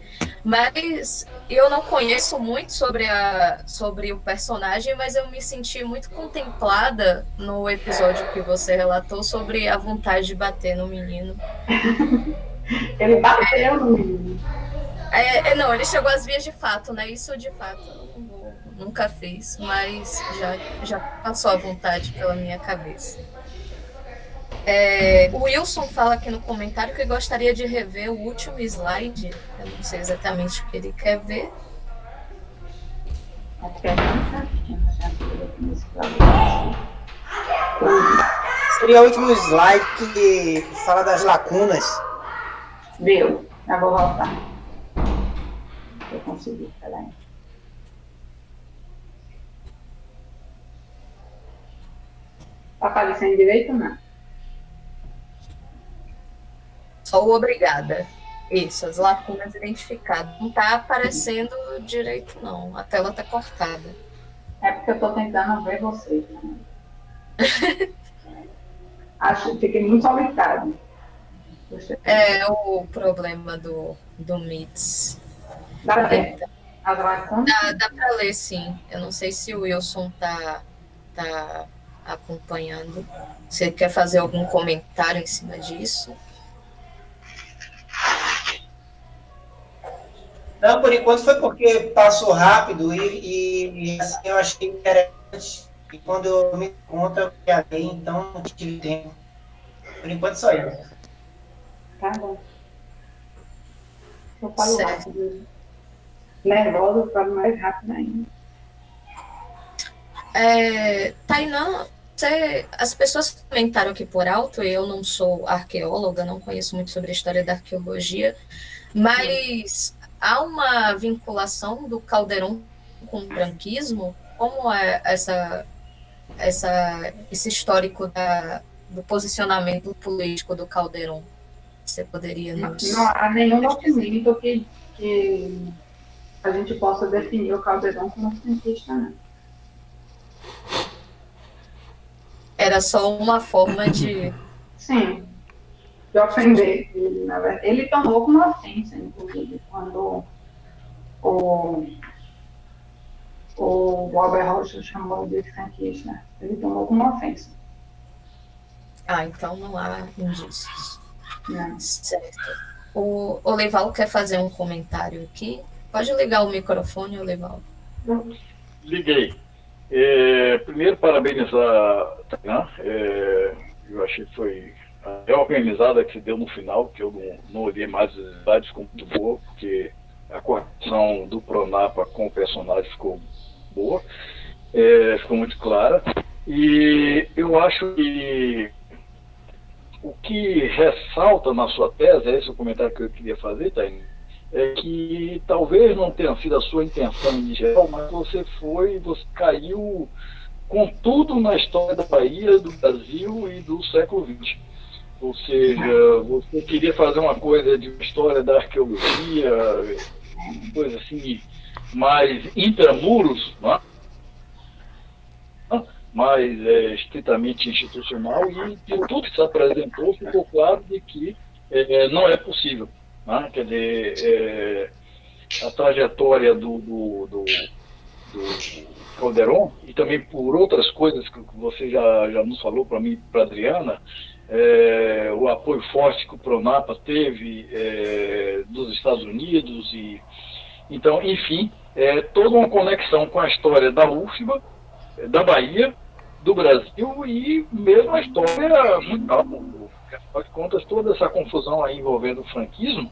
Mas eu não conheço muito sobre o personagem, mas eu me senti muito contemplada no episódio que você relatou sobre a vontade de bater no menino. Ele bateu no menino. Não, ele chegou às vias de fato, né? Isso de fato eu nunca fiz, mas já passou a vontade pela minha cabeça. O Wilson fala aqui no comentário que gostaria de rever o último slide. Eu não sei exatamente o que ele quer ver. Seria o último slide que fala das lacunas. Viu? Já vou voltar. Eu consegui, peraí. Tá aparecendo direito ou não? Só o obrigada. Isso, as lacunas identificadas. Não está aparecendo direito, não. A tela está cortada. É porque eu estou tentando ver vocês. Né? Acho que fiquei muito solitário. É o problema do MITS. Dá para ver as lacunas? Dá para ler, sim. Eu não sei se o Wilson tá acompanhando. Você quer fazer algum comentário em cima disso? Não, por enquanto foi porque passou rápido e assim, eu achei interessante. E quando eu me encontro, eu gravei, então não tive tempo. Por enquanto só isso. Tá bom. Eu falo rápido. Nervosa, eu falo mais rápido ainda. Tainã, as pessoas comentaram aqui por alto, eu não sou arqueóloga, não conheço muito sobre a história da arqueologia, mas há uma vinculação do Caldeirão com o branquismo? Como é esse histórico do posicionamento político do Caldeirão? Você poderia nos... Não há nenhum documento que a gente possa definir o Caldeirão como cientista, né? Era só uma forma de... Sim. de ofender ele, na verdade. Ele tomou como ofensa, inclusive, quando o, o Albert Rocha chamou de franquista. Ele tomou como ofensa. Ah, então não há indícios. Né? Certo. O Olival quer fazer um comentário aqui. Pode ligar o microfone, Olival. Liguei. Primeiro, parabenizar a Tainá. Eu achei que foi a reorganizada que se deu no final, que eu não olhei mais as idades como muito boa, porque a correção do Pronapa com o personagem ficou boa, ficou muito clara. E eu acho que o que ressalta na sua tese, esse é o comentário que eu queria fazer, Tainá, é que talvez não tenha sido a sua intenção inicial, mas você caiu com tudo na história da Bahia, do Brasil e do século XX. Ou seja, você queria fazer uma coisa de história da arqueologia, coisa assim, mais intramuros, não é? Mais estritamente institucional, e de tudo que se apresentou ficou claro de que não é possível. Né? Quer dizer, a trajetória do Calderon, e também por outras coisas que você já nos falou para mim e para a Adriana, o apoio forte que o Pronapa teve dos Estados Unidos, então, enfim, toda uma conexão com a história da UFBA, da Bahia, do Brasil e mesmo a história mundial. Afinal de contas, toda essa confusão aí envolvendo o franquismo,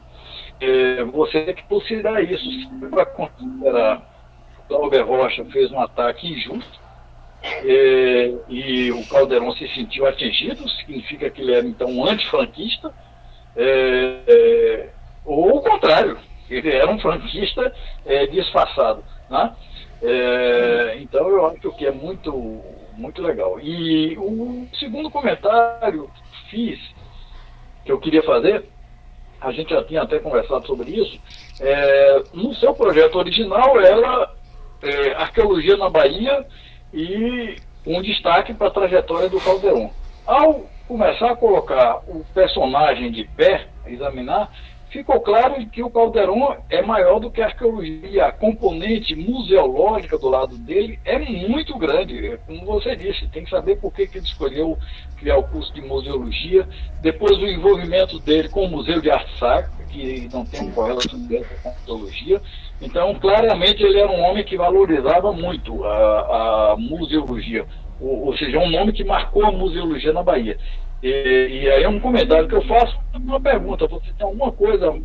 você tem que considerar isso. Para considerar que o Albert Rocha fez um ataque injusto e o Calderon se sentiu atingido, significa que ele era então um antifranquista, ou o contrário, ele era um franquista disfarçado, né? Então eu acho que é muito, muito legal. E o segundo comentário que eu queria fazer, a gente já tinha até conversado sobre isso, no seu projeto original era arqueologia na Bahia e um destaque para a trajetória do Calderon. Ao começar a colocar o personagem de pé, a examinar, ficou claro que o Calderon é maior do que a arqueologia. A componente museológica do lado dele é muito grande. Como você disse, tem que saber por que ele escolheu criar o curso de museologia. Depois o envolvimento dele com o Museu de Arte Sacra, que não tem correlação direta com a arqueologia. Então, claramente, ele era um homem que valorizava muito a museologia. Ou seja, um nome que marcou a museologia na Bahia. E aí é um comentário que eu faço, uma pergunta: você tem alguma coisa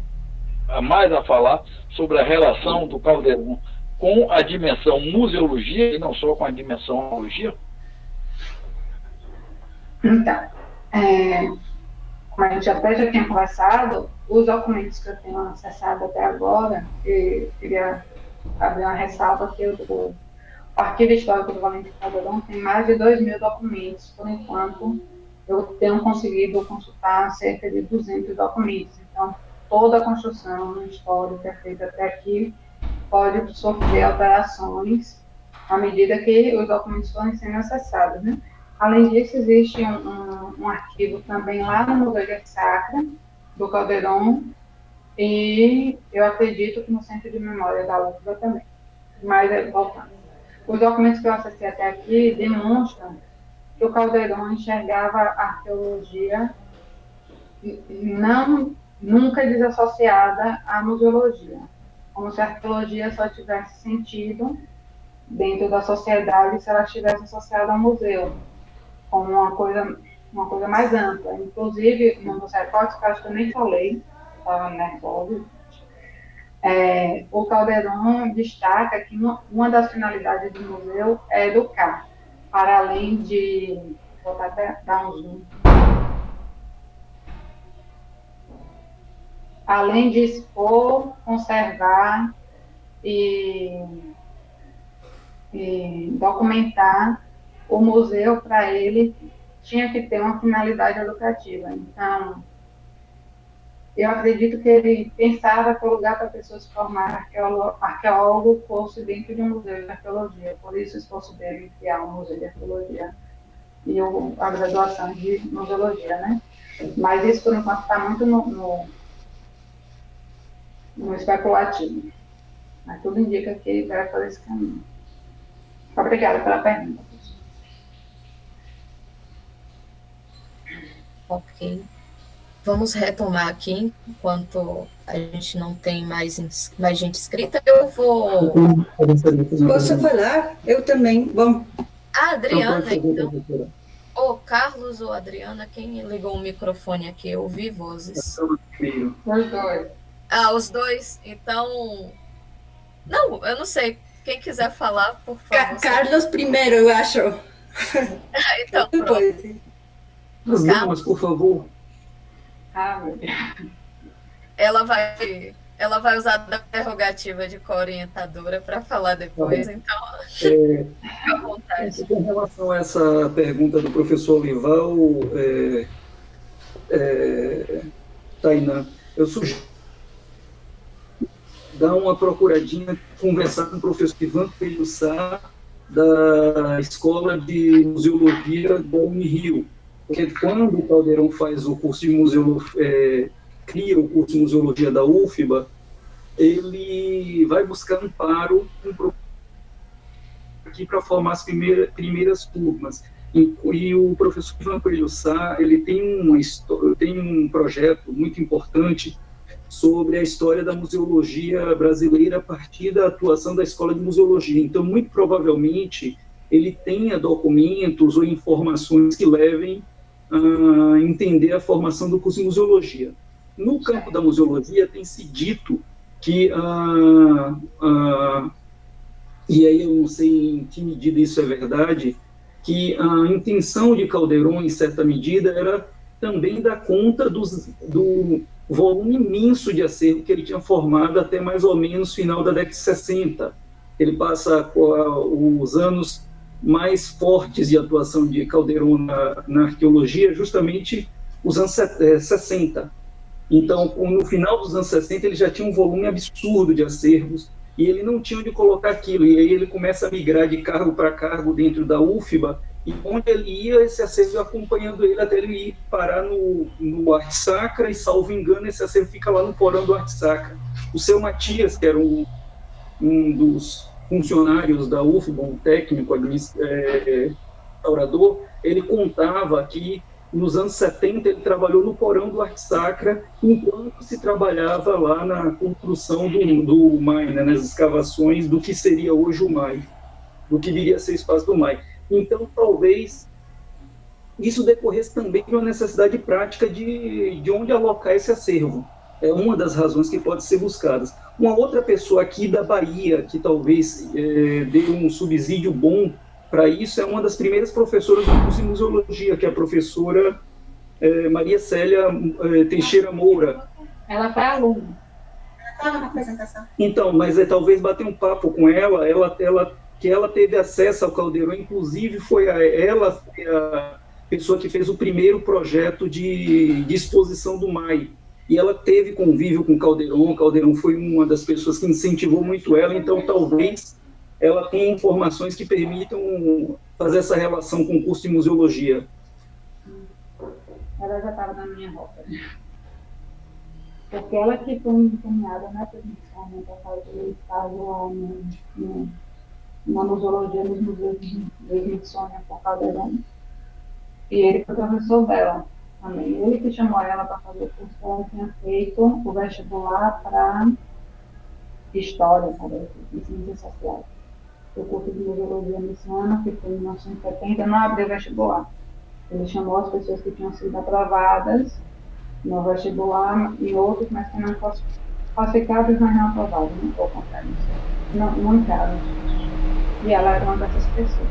a mais a falar sobre a relação do Calderon com a dimensão museologia e não só com a dimensão arqueologia? Então, como a gente até já tinha conversado, os documentos que eu tenho acessado até agora, eu queria abrir uma ressalva que o Arquivo Histórico do Valentim Calderon tem mais de 2.000 documentos. Por enquanto, eu tenho conseguido consultar cerca de 200 documentos. Então, toda a construção histórica feita até aqui pode sofrer alterações à medida que os documentos forem sendo acessados, né? Além disso, existe um arquivo também lá no Museu de Arte Sacra, do Calderon, e eu acredito que no Centro de Memória da UFBA também. Mas, voltando, os documentos que eu acessei até aqui demonstram que o Calderon enxergava a arqueologia nunca desassociada à museologia, como se a arqueologia só tivesse sentido dentro da sociedade se ela estivesse associada ao museu, como uma coisa mais ampla. Inclusive, no dos recortes, que eu acho que eu nem falei, estava nervoso, o Calderon destaca que uma das finalidades do museu é educar, para além de... Vou até dar um zoom. Além de expor, conservar e documentar, o museu, para ele, tinha que ter uma finalidade educativa. Então, eu acredito que ele pensava que o lugar para a pessoa se formar arqueólogo fosse dentro de um museu de arqueologia. Por isso, o esforço dele em criar um museu de arqueologia e a graduação de museologia, né? Mas isso, por enquanto, está muito no especulativo. Mas tudo indica que vai fazer esse caminho. Obrigada pela pergunta. Ok. Vamos retomar aqui, enquanto a gente não tem mais gente inscrita. Eu vou... Posso falar? Eu também. Bom. A Adriana, então. Ou Carlos ou Adriana, quem ligou o microfone aqui? Eu ouvi vozes. Os dois. Ah, os dois? Então... Não, eu não sei. Quem quiser falar, por favor. Carlos primeiro, eu acho. Então, pronto. As damas, por favor. Ah, meu Deus. Ela vai usar a prerrogativa de co-orientadora para falar depois, então fica à vontade. Com relação a essa pergunta do professor Olival, Tainá, eu sugiro dar uma procuradinha, conversar com o professor Ivan Coelho Sá, da Escola de Museologia da Unirio, porque quando o Caldeirão faz o curso de museologia, cria o curso de museologia da UFBA, ele vai buscar amparo aqui para formar as primeiras turmas. E o professor Ivan Coelho Sá, ele tem um projeto muito importante sobre a história da museologia brasileira a partir da atuação da Escola de Museologia. Então, muito provavelmente, ele tenha documentos ou informações que levem a entender a formação do curso de museologia. No campo da museologia, tem se dito que, e aí eu não sei em que medida isso é verdade, que a intenção de Calderon, em certa medida, era também dar conta do volume imenso de acervo que ele tinha formado até mais ou menos final da década de 60. Ele passa os anos mais fortes de atuação de Calderon na arqueologia, justamente os anos 60. Então, no final dos anos 60, ele já tinha um volume absurdo de acervos, e ele não tinha onde colocar aquilo, e aí ele começa a migrar de cargo para cargo dentro da UFBA, e onde ele ia, esse acervo ia acompanhando ele até ele ir parar no Arte Sacra, e salvo engano, esse acervo fica lá no porão do Arte Sacra. O seu Matias, que era um dos funcionários da UFBA, um técnico, restaurador, ele contava que nos anos 70 ele trabalhou no porão do Arte Sacra, enquanto se trabalhava lá na construção do MAI, né, nas escavações do que seria hoje o MAI, do que viria a ser o espaço do MAI. Então, talvez isso decorresse também de uma necessidade prática de onde alocar esse acervo. É uma das razões que pode ser buscadas. Uma outra pessoa aqui da Bahia, que talvez dê um subsídio bom para isso, é uma das primeiras professoras do curso de museologia, que é a professora Maria Célia Teixeira Moura. Ela foi aluna. Ela estava na apresentação. Então, mas talvez bater um papo com ela, que ela teve acesso ao Caldeirão, inclusive foi ela a pessoa que fez o primeiro projeto de exposição do MAI. E ela teve convívio com o Caldeirão foi uma das pessoas que incentivou muito ela, então talvez ela tenha informações que permitam fazer essa relação com o curso de museologia. Ela já estava na minha rota. Porque ela que foi encaminhada na transmissão para fazer estágio lá na museologia nos museus de Smithsonian por Caldeirão. E ele foi professor dela também. Ele que chamou ela para fazer o curso, ela tinha feito o vestibular para História, parece, e Ciências Sociais. O curso de museologia Smithsonian, que foi em 1970, não abriu vestibular. Ele chamou as pessoas que tinham sido aprovadas no vestibular e outros, mas que não classificados, mas não aprovados, né? Ou contrário, não entraram. E ela era uma dessas pessoas.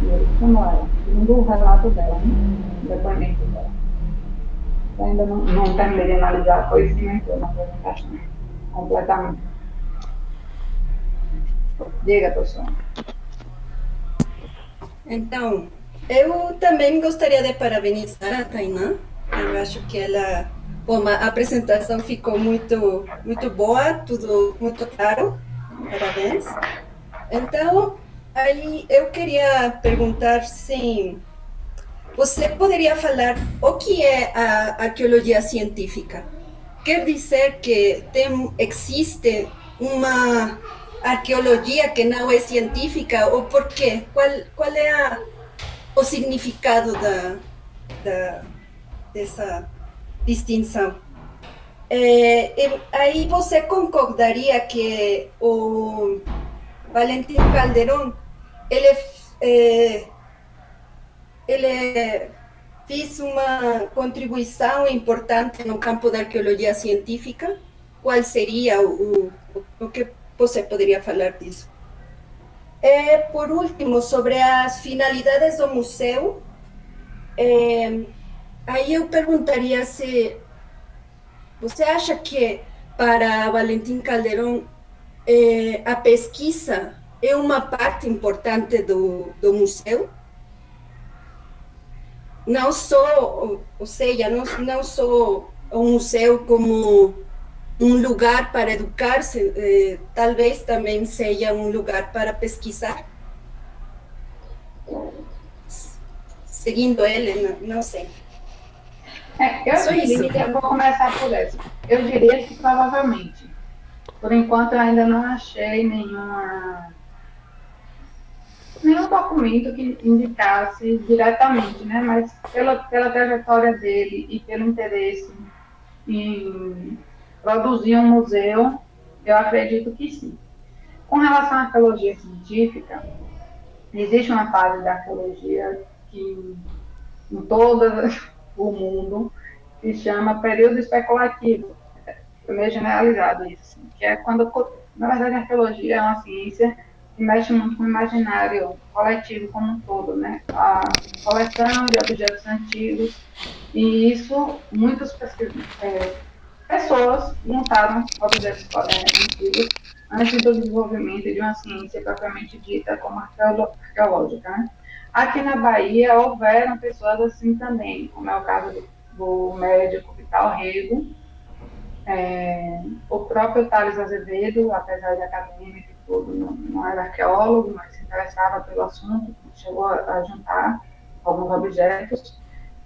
E ele chamou ela, segundo o relato dela, né? O depoimento dela. Eu ainda não terminei de analisar, foi isso que entrou na apresentação, completamente. Diga, pessoal. Então, eu também gostaria de parabenizar a Tainá. Eu acho que ela, bom, a apresentação ficou muito boa, tudo muito claro. Parabéns. Então, aí eu queria perguntar se você poderia falar o que é a arqueologia científica? Quer dizer que existe uma arqueologia que não é científica, ou por quê? Qual é o significado dessa distinção? Aí você concordaria que o Valentim Calderón ele fez uma contribuição importante no campo da arqueologia científica? Qual seria o que você poderia falar disso? Por último, sobre as finalidades do museu, aí eu perguntaria se você acha que para Valentim Calderón a pesquisa é uma parte importante do museu? Não só, ou seja, não só o museu como um lugar para educar-se, talvez também seja um lugar para pesquisar? Seguindo ele, não sei. Eu vou começar por essa. Eu diria que provavelmente. Por enquanto, eu ainda não achei nenhum documento que indicasse diretamente, né? Mas pela trajetória dele e pelo interesse em produzir um museu, eu acredito que sim. Com relação à arqueologia científica, existe uma fase da arqueologia que, em todo o mundo, se chama período especulativo. É meio generalizado isso, que é quando, na verdade, a arqueologia é uma ciência que mexe muito com o imaginário coletivo como um todo, né? A coleção de objetos antigos, e isso, muitas pessoas montaram objetos antigos antes do desenvolvimento de uma ciência propriamente dita como arqueológica, né? Aqui na Bahia houveram pessoas assim também, como é o caso do médico Vital Rego, o próprio Thales Azevedo, apesar de acadêmico e tudo, não era arqueólogo, mas se interessava pelo assunto, chegou a juntar alguns objetos.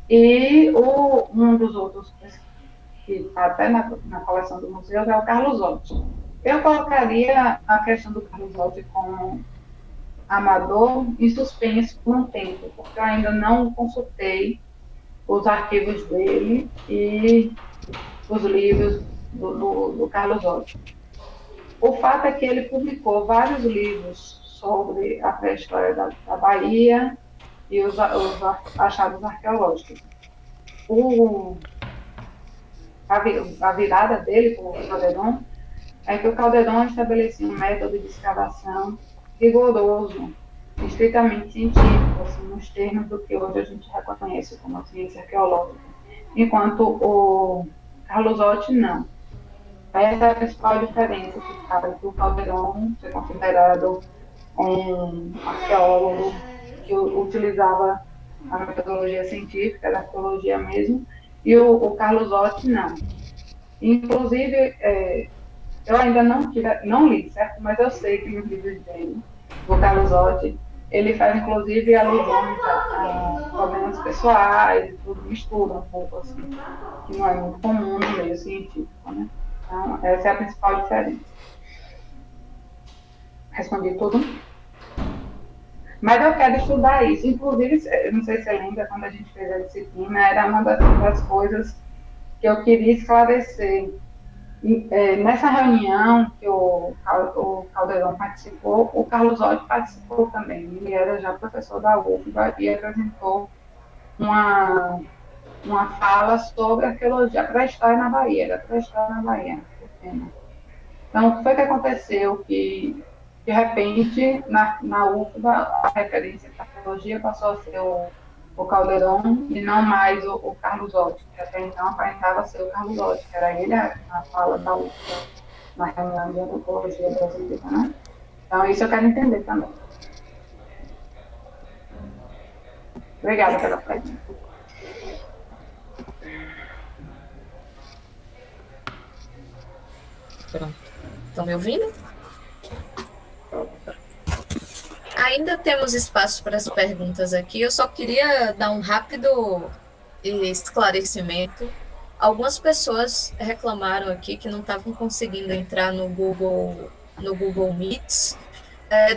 E um dos outros que está até na coleção do museu é o Carlos Otti. Eu colocaria a questão do Carlos Otti como amador em suspense por um tempo, porque eu ainda não consultei os arquivos dele e os livros do Carlos Otti. O fato é que ele publicou vários livros sobre a pré-história da Bahia e os achados arqueológicos. A virada dele com o Calderón é que o Calderón estabelecia um método de escavação rigoroso, estritamente científico, assim, nos termos do que hoje a gente reconhece como a ciência arqueológica, enquanto o Carlos Otti não. Essa é a principal diferença que faz do Calderón ser considerado um arqueólogo que utilizava a metodologia científica, da arqueologia mesmo, e o Carlos Otti não. Inclusive, eu ainda não li, certo? Mas eu sei que nos livros dele, do Carlos Otti, ele faz inclusive alusões a problemas pessoais e tudo, mistura um pouco assim, que não é muito comum no meio científico, né? Então, essa é a principal diferença. Respondi tudo? Mas eu quero estudar isso. Inclusive, não sei se você lembra, quando a gente fez a disciplina, era uma das coisas que eu queria esclarecer. Nessa reunião que o Calderón participou, o Carlos Otti participou também. Ele era já professor da UFBA e apresentou uma fala sobre arqueologia, a pré-história na Bahia, Então, o que foi que aconteceu? Que, de repente, na UFBA, a referência da arqueologia passou a ser o Calderón e não mais o Carlos Otti, que até então aparentava ser o Carlos Otti, que era ele a fala da UFBA na reunião de antropologia brasileira, né? Então, isso eu quero entender também. Obrigada pela pergunta. Pronto. Estão me ouvindo? ainda temos espaço para as perguntas aqui. Eu só queria dar um rápido esclarecimento. Algumas pessoas reclamaram aqui que não estavam conseguindo entrar no Google Meets.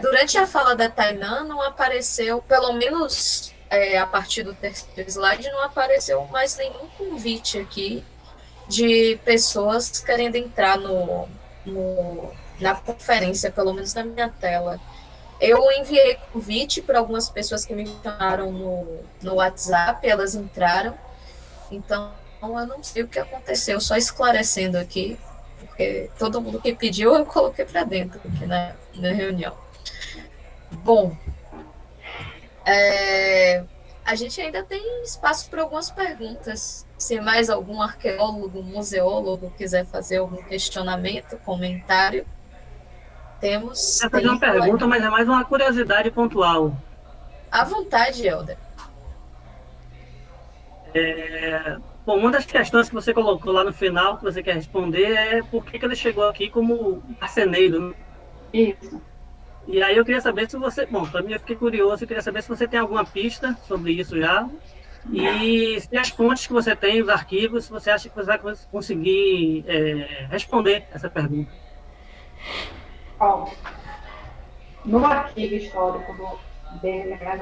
Durante a fala da Tainã, não apareceu, pelo menos a partir do terceiro slide, não apareceu mais nenhum convite aqui de pessoas querendo entrar na conferência, pelo menos na minha tela. Eu enviei convite para algumas pessoas que me chamaram no WhatsApp, elas entraram, então eu não sei o que aconteceu, só esclarecendo aqui, porque todo mundo que pediu eu coloquei para dentro aqui na reunião. Bom, a gente ainda tem espaço para algumas perguntas. Se mais algum arqueólogo, museólogo quiser fazer algum questionamento, comentário, temos. Eu vou fazer uma pergunta, mas é mais uma curiosidade pontual. À vontade, Helder. Bom, uma das questões que você colocou lá no final, que você quer responder, é por que ele chegou aqui como marceneiro, né? Isso. E aí eu queria saber se você... Bom, para mim eu fiquei curioso, eu queria saber se você tem alguma pista sobre isso já. E se as fontes que você tem, os arquivos, se você acha que você vai conseguir responder essa pergunta. Ó, no arquivo histórico dele, né,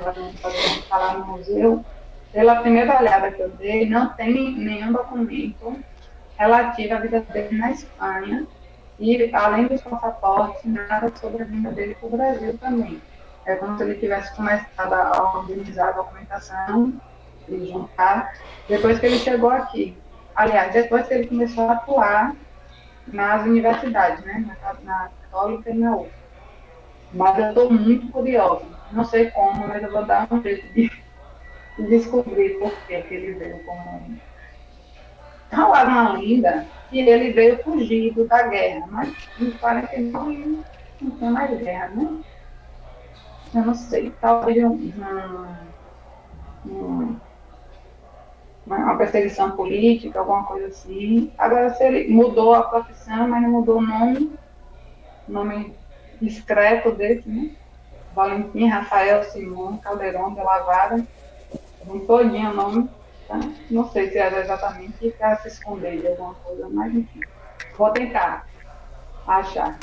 está lá no museu, pela primeira olhada que eu dei, não tem nenhum documento relativo à vida dele na Espanha. E, além dos passaportes, nada sobre a vinda dele para o Brasil também. É como se ele tivesse começado a organizar a documentação e juntar depois que ele chegou aqui. Aliás, depois que ele começou a atuar nas universidades, né? Na Católica e na UF. Mas eu estou muito curiosa. Não sei como, mas eu vou dar um jeito de descobrir por que ele veio como... Falaram uma lenda que ele veio fugido da guerra, mas em 49 não tem mais guerra, né? Eu não sei, talvez uma perseguição política, alguma coisa assim. Agora, se ele mudou a profissão, mas não mudou o nome discreto dele, né? Valentim Rafael Simão Caldeirão de Lavada, todinho o nome. Não sei se era exatamente para se esconder de alguma coisa, mas enfim. Vou tentar achar.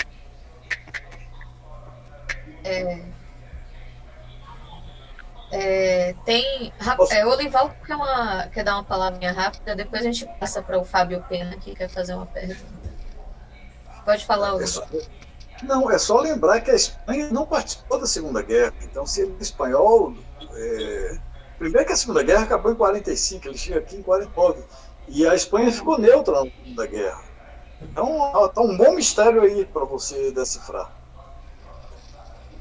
Olival quer dar uma palavrinha rápida, depois a gente passa para o Fábio Pena, que quer fazer uma pergunta. Pode falar, Olival. Não, é só lembrar que a Espanha não participou da Segunda Guerra. Então, se ele é espanhol... Primeiro que a Segunda Guerra acabou em 45, ele chega aqui em 49. E a Espanha ficou neutra na Segunda Guerra. Então, está um bom mistério aí para você decifrar.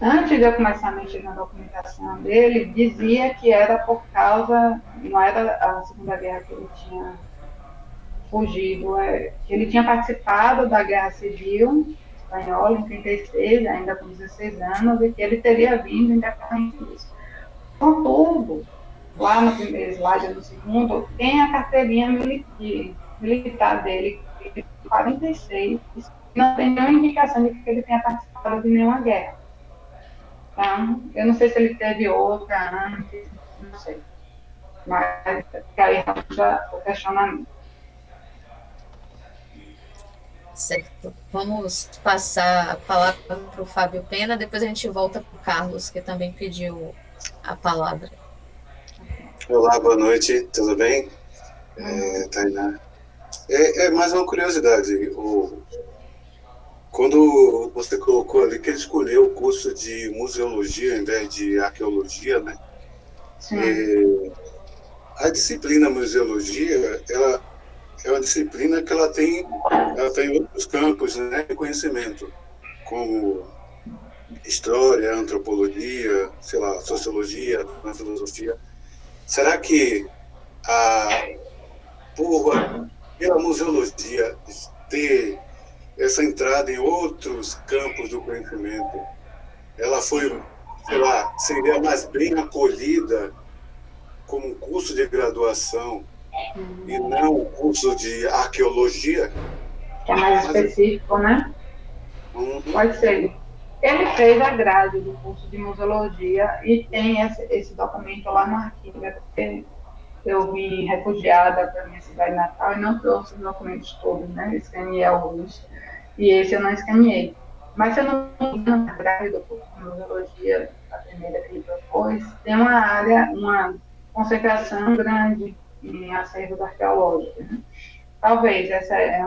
Antes de eu começar a mexer na documentação dele, dizia que era por causa, não era a Segunda Guerra que ele tinha fugido, que ele tinha participado da Guerra Civil Espanhola em 36, ainda com 16 anos, e que ele teria vindo em decorrência disso. Contudo, lá no primeiro slide, no segundo, tem a carteirinha militar dele, de 46, não tem nenhuma indicação de que ele tenha participado de nenhuma guerra. Então, eu não sei se ele teve outra antes, não sei. Mas aí já o questionamento. Certo. Vamos passar a palavra para o Fábio Pena, depois a gente volta para o Carlos, que também pediu a palavra. Olá, boa noite, tudo bem? Tainá. Mais uma curiosidade. Quando você colocou ali que ele escolheu o curso de museologia em vez de arqueologia, né? A disciplina museologia, ela é uma disciplina que ela tem outros campos, né, de conhecimento, como história, antropologia, sei lá, sociologia, filosofia. Será que pela museologia ter essa entrada em outros campos do conhecimento, ela foi, sei lá, seria mais bem acolhida como um curso de graduação e não um curso de arqueologia? Que é mais específico, né? Pode ser. Ele fez a grade do curso de museologia e tem esse documento lá no arquivo, porque eu vim refugiada para minha cidade natal e não trouxe os documentos todos, né? Escaneei alguns e esse eu não escaneei. Mas se eu não me engano, na grade do curso de museologia, a primeira que ele propôs, tem uma área, uma concentração grande em acervos arqueológicos, né? Talvez essa é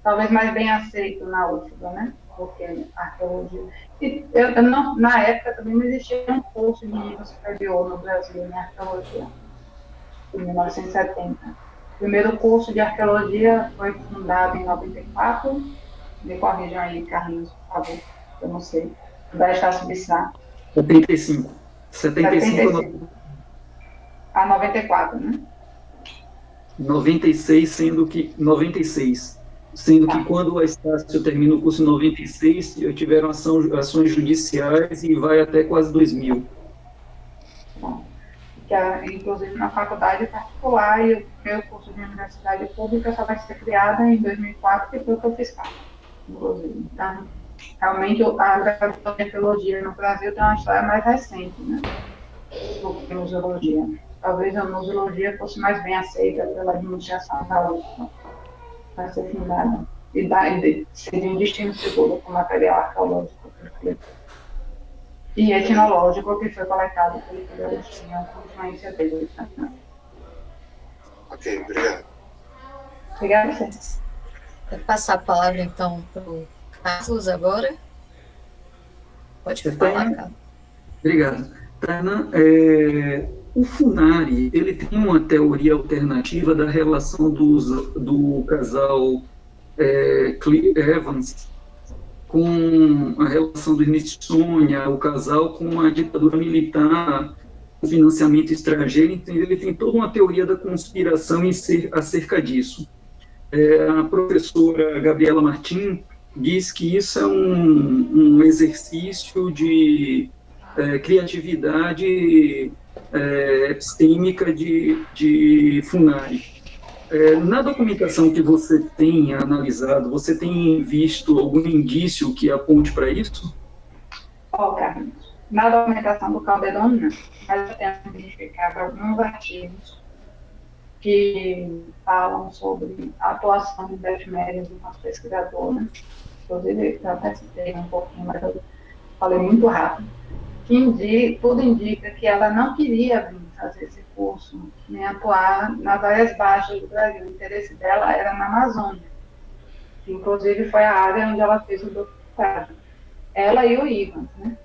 talvez mais bem aceito na UFBA, né? Porque a arqueologia. E eu não, na época também não existia um curso de nível superior no Brasil em arqueologia, em 1970. O primeiro curso de arqueologia foi fundado em 94. Me corrijam aí, Carlinhos, por favor, eu não sei. Da Estácio Bissá. 75. 75. A 94, né? 96, sendo que 96. Sendo que quando a Estácio termina o curso em 96, tiveram ações judiciais e vai até quase 2000. Inclusive na faculdade particular, e o meu curso de universidade pública só vai ser criada em 2004, que foi o que eu fiz parte, inclusive. Então, realmente, a graduação em arqueologia no Brasil tem uma história mais recente, né, do que a museologia. Talvez a museologia fosse mais bem aceita pela administração da UFBA, para ser fundada, e seria um destino seguro com material arqueológico e etnológico que foi coletado pelo Agostinho, com influência dele. Ok, obrigado. Obrigada a vocês. Vou passar a palavra, então, para o Carlos agora. Pode falar, Carlos. Obrigado. Tainá, o Funari, ele tem uma teoria alternativa da relação do casal Evans com a relação do Smithsonian, o casal com a ditadura militar, o financiamento estrangeiro. Então, ele tem toda uma teoria da conspiração acerca disso. A professora Gabriela Martim diz que isso é um exercício de criatividade epistêmica de Funari. Na documentação que você tem analisado, você tem visto algum indício que aponte para isso? Carlos, na documentação do Calderon, nós temos verificado alguns artigos que falam sobre a atuação de Beth Meres enquanto pesquisadora. Inclusive, eu até citei um pouquinho, mas eu falei muito rápido. Tudo indica que ela não queria vir fazer esse curso, nem atuar nas áreas baixas do Brasil. O interesse dela era na Amazônia, que inclusive foi a área onde ela fez o doutorado. Ela e o Ivans, né?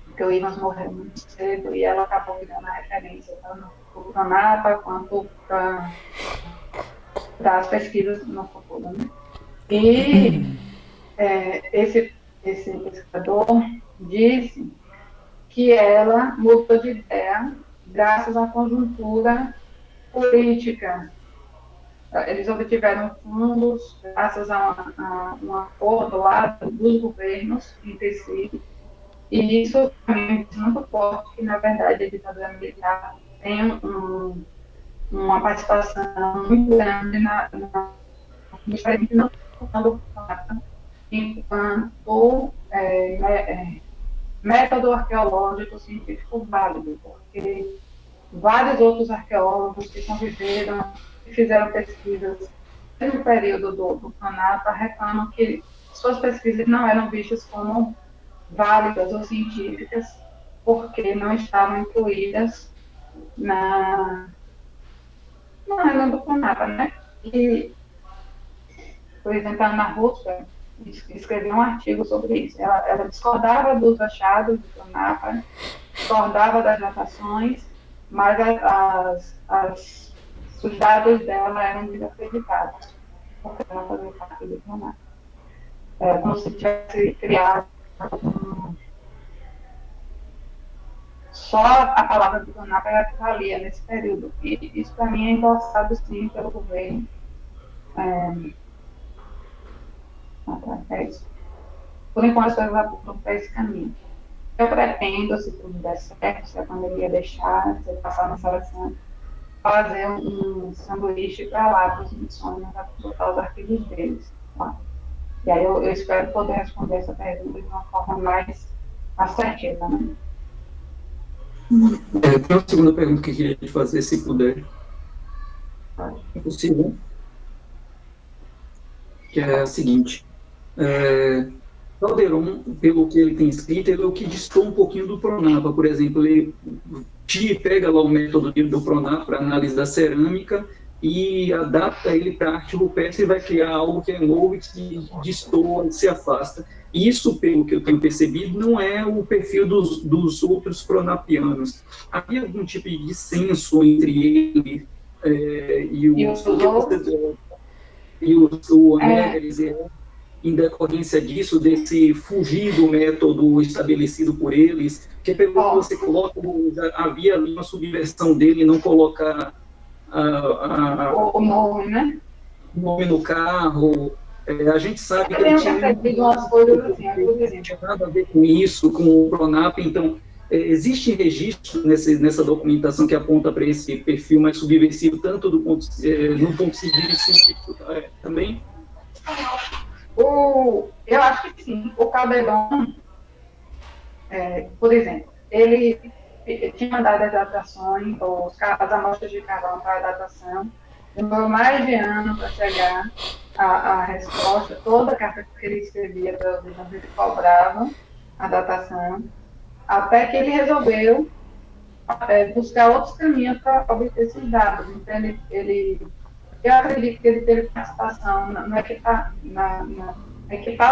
Porque o Ivans morreu muito cedo e ela acabou virando a referência tanto para o Pronapa quanto para as pesquisas no futuro, né? E esse pesquisador disse que ela mudou de ideia graças à conjuntura política. Eles obtiveram fundos graças a um acordo lá dos governos entre si, e isso também é muito forte, que na verdade a ditadura militar tem uma participação muito grande enquanto método arqueológico científico válido, porque vários outros arqueólogos que conviveram e fizeram pesquisas no período do Pronapa reclamam que suas pesquisas não eram vistas como válidas ou científicas porque não estavam incluídas na do Pronapa, né? E, por exemplo, a Ana Russa escreveu um artigo sobre isso. Ela discordava dos achados do Pronapa, discordava das datações, mas os dados dela eram desacreditados, porque ela fazia parte do Pronapa. Como se tivesse criado só a palavra do Pronapa era que valia nesse período. E isso, para mim, é endossado, sim, pelo governo. É isso. Por enquanto, as coisas apontam para esse caminho. Eu pretendo, se tudo der certo, se a pandemia deixar, se eu passar na seleção, fazer um sanduíche para lá, para os missões, para botar os arquivos deles. Tá? E aí eu espero poder responder essa pergunta de uma forma mais assertiva, né? Tem uma segunda pergunta que eu queria te fazer, se puder. É possível? Que é a seguinte. Calderon, pelo que ele tem escrito, ele é o que distou um pouquinho do Pronapa. Por exemplo, ele pega lá o método do Pronapa para análise da cerâmica e adapta ele para a arte rupestre e vai criar algo que é novo e que destoa, se afasta. Isso, pelo que eu tenho percebido, não é o perfil dos outros pronapianos. Havia algum tipo de dissenso entre ele e o Amélis, em decorrência disso, desse fugir do método estabelecido por eles, que pelo que você coloca, havia ali uma subversão dele, não colocar o nome, né? O nome no carro. A gente sabe que ele tinha umas coisas assim, não tinha nada a ver com isso, com o Pronap. Então, existe registro nessa documentação que aponta para esse perfil mais subversivo, tanto no ponto de vista científico também? Eu acho que sim. O Calderon, por exemplo, ele tinha mandado as datações, as amostras de carvão para a datação, demorou mais de ano para chegar a resposta. Toda a carta que ele escrevia para os irmãos, ele cobrava a datação, até que ele resolveu buscar outros caminhos para obter esses dados. Então, eu acredito que ele teve participação no equipar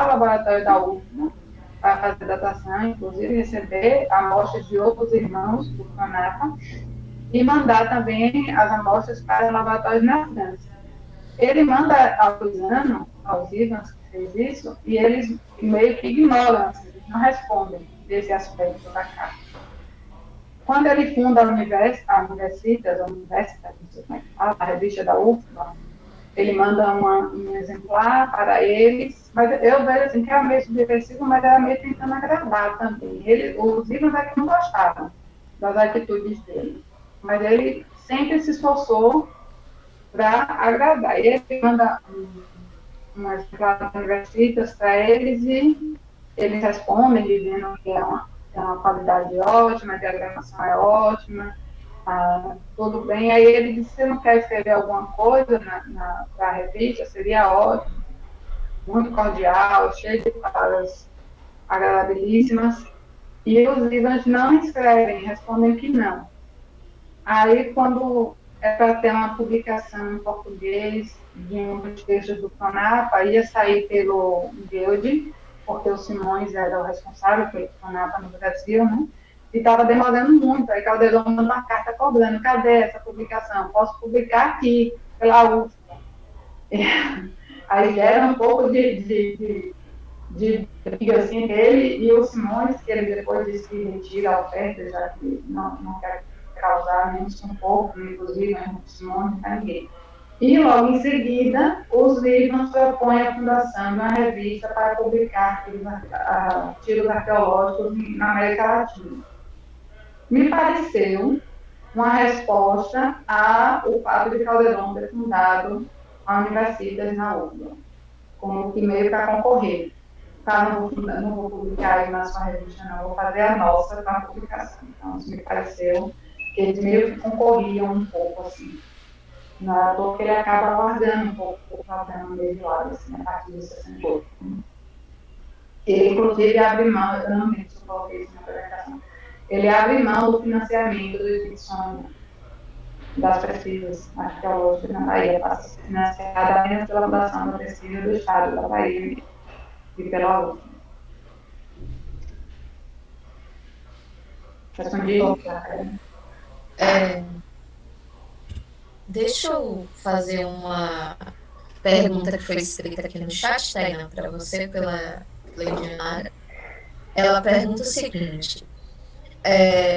o laboratório da UFMA para fazer datação, inclusive receber amostras de outros irmãos do Pronapa e mandar também as amostras para laboratórios na França. Ele manda aos IVANs que fez isso, e eles meio que ignoram, assim, eles não respondem desse aspecto da carta. Quando ele funda a Universitas, a revista da UFBA, ele manda um exemplar para eles, mas eu vejo assim, que era meio subversivo, mas era meio tentando agradar também. Os IVANs é que não gostavam das atitudes dele, mas ele sempre se esforçou para agradar. E ele manda um exemplar das Universitas para eles e eles respondem dizendo que é uma qualidade ótima, a diagramação é ótima, tudo bem. Aí ele disse: você não quer escrever alguma coisa para a revista? Seria ótimo, muito cordial, cheio de palavras agradabilíssimas. E os IVANs não escrevem, respondem que não. Aí, quando é para ter uma publicação em português de um dos textos do Pronapa, ia sair pelo Guild, porque o Simões era o responsável pelo Pronapa no Brasil, né? E estava demorando muito. Aí Calderon mandou uma carta cobrando: cadê essa publicação? Posso publicar aqui, pela UFBA. Aí gera um pouco de briga assim, dele e o Simões, que ele depois disse que retira a oferta, já que não quer causar nenhum sufoco, inclusive o Simões, para ninguém. E logo em seguida, os IVANs propõem a fundação de uma revista para publicar artigos arqueológicos na América Latina. Me pareceu uma resposta ao fato de Calderon ter fundado a Universitas na UFBA, como que meio para concorrer. Não vou publicar na sua revista, não, vou fazer a nossa para a publicação. Então, isso me pareceu que eles meio que concorriam um pouco, assim. Porque ele acaba largando um pouco o Calderon dele lado, assim, a partir de 68. Ele, inclusive, abre mão, eu não lembro se eu coloquei isso na apresentação, ele abre mão do financiamento do Smithsonian, das pesquisas arqueológicas na Bahia, passa a ser financiada apenas pela Fundação da Pesquisa do Estado da Bahia e pela UFBA. Respondi? Deixa eu fazer uma pergunta que foi escrita aqui no chat, Tainá, para você, pela Leonara. Ela pergunta o seguinte: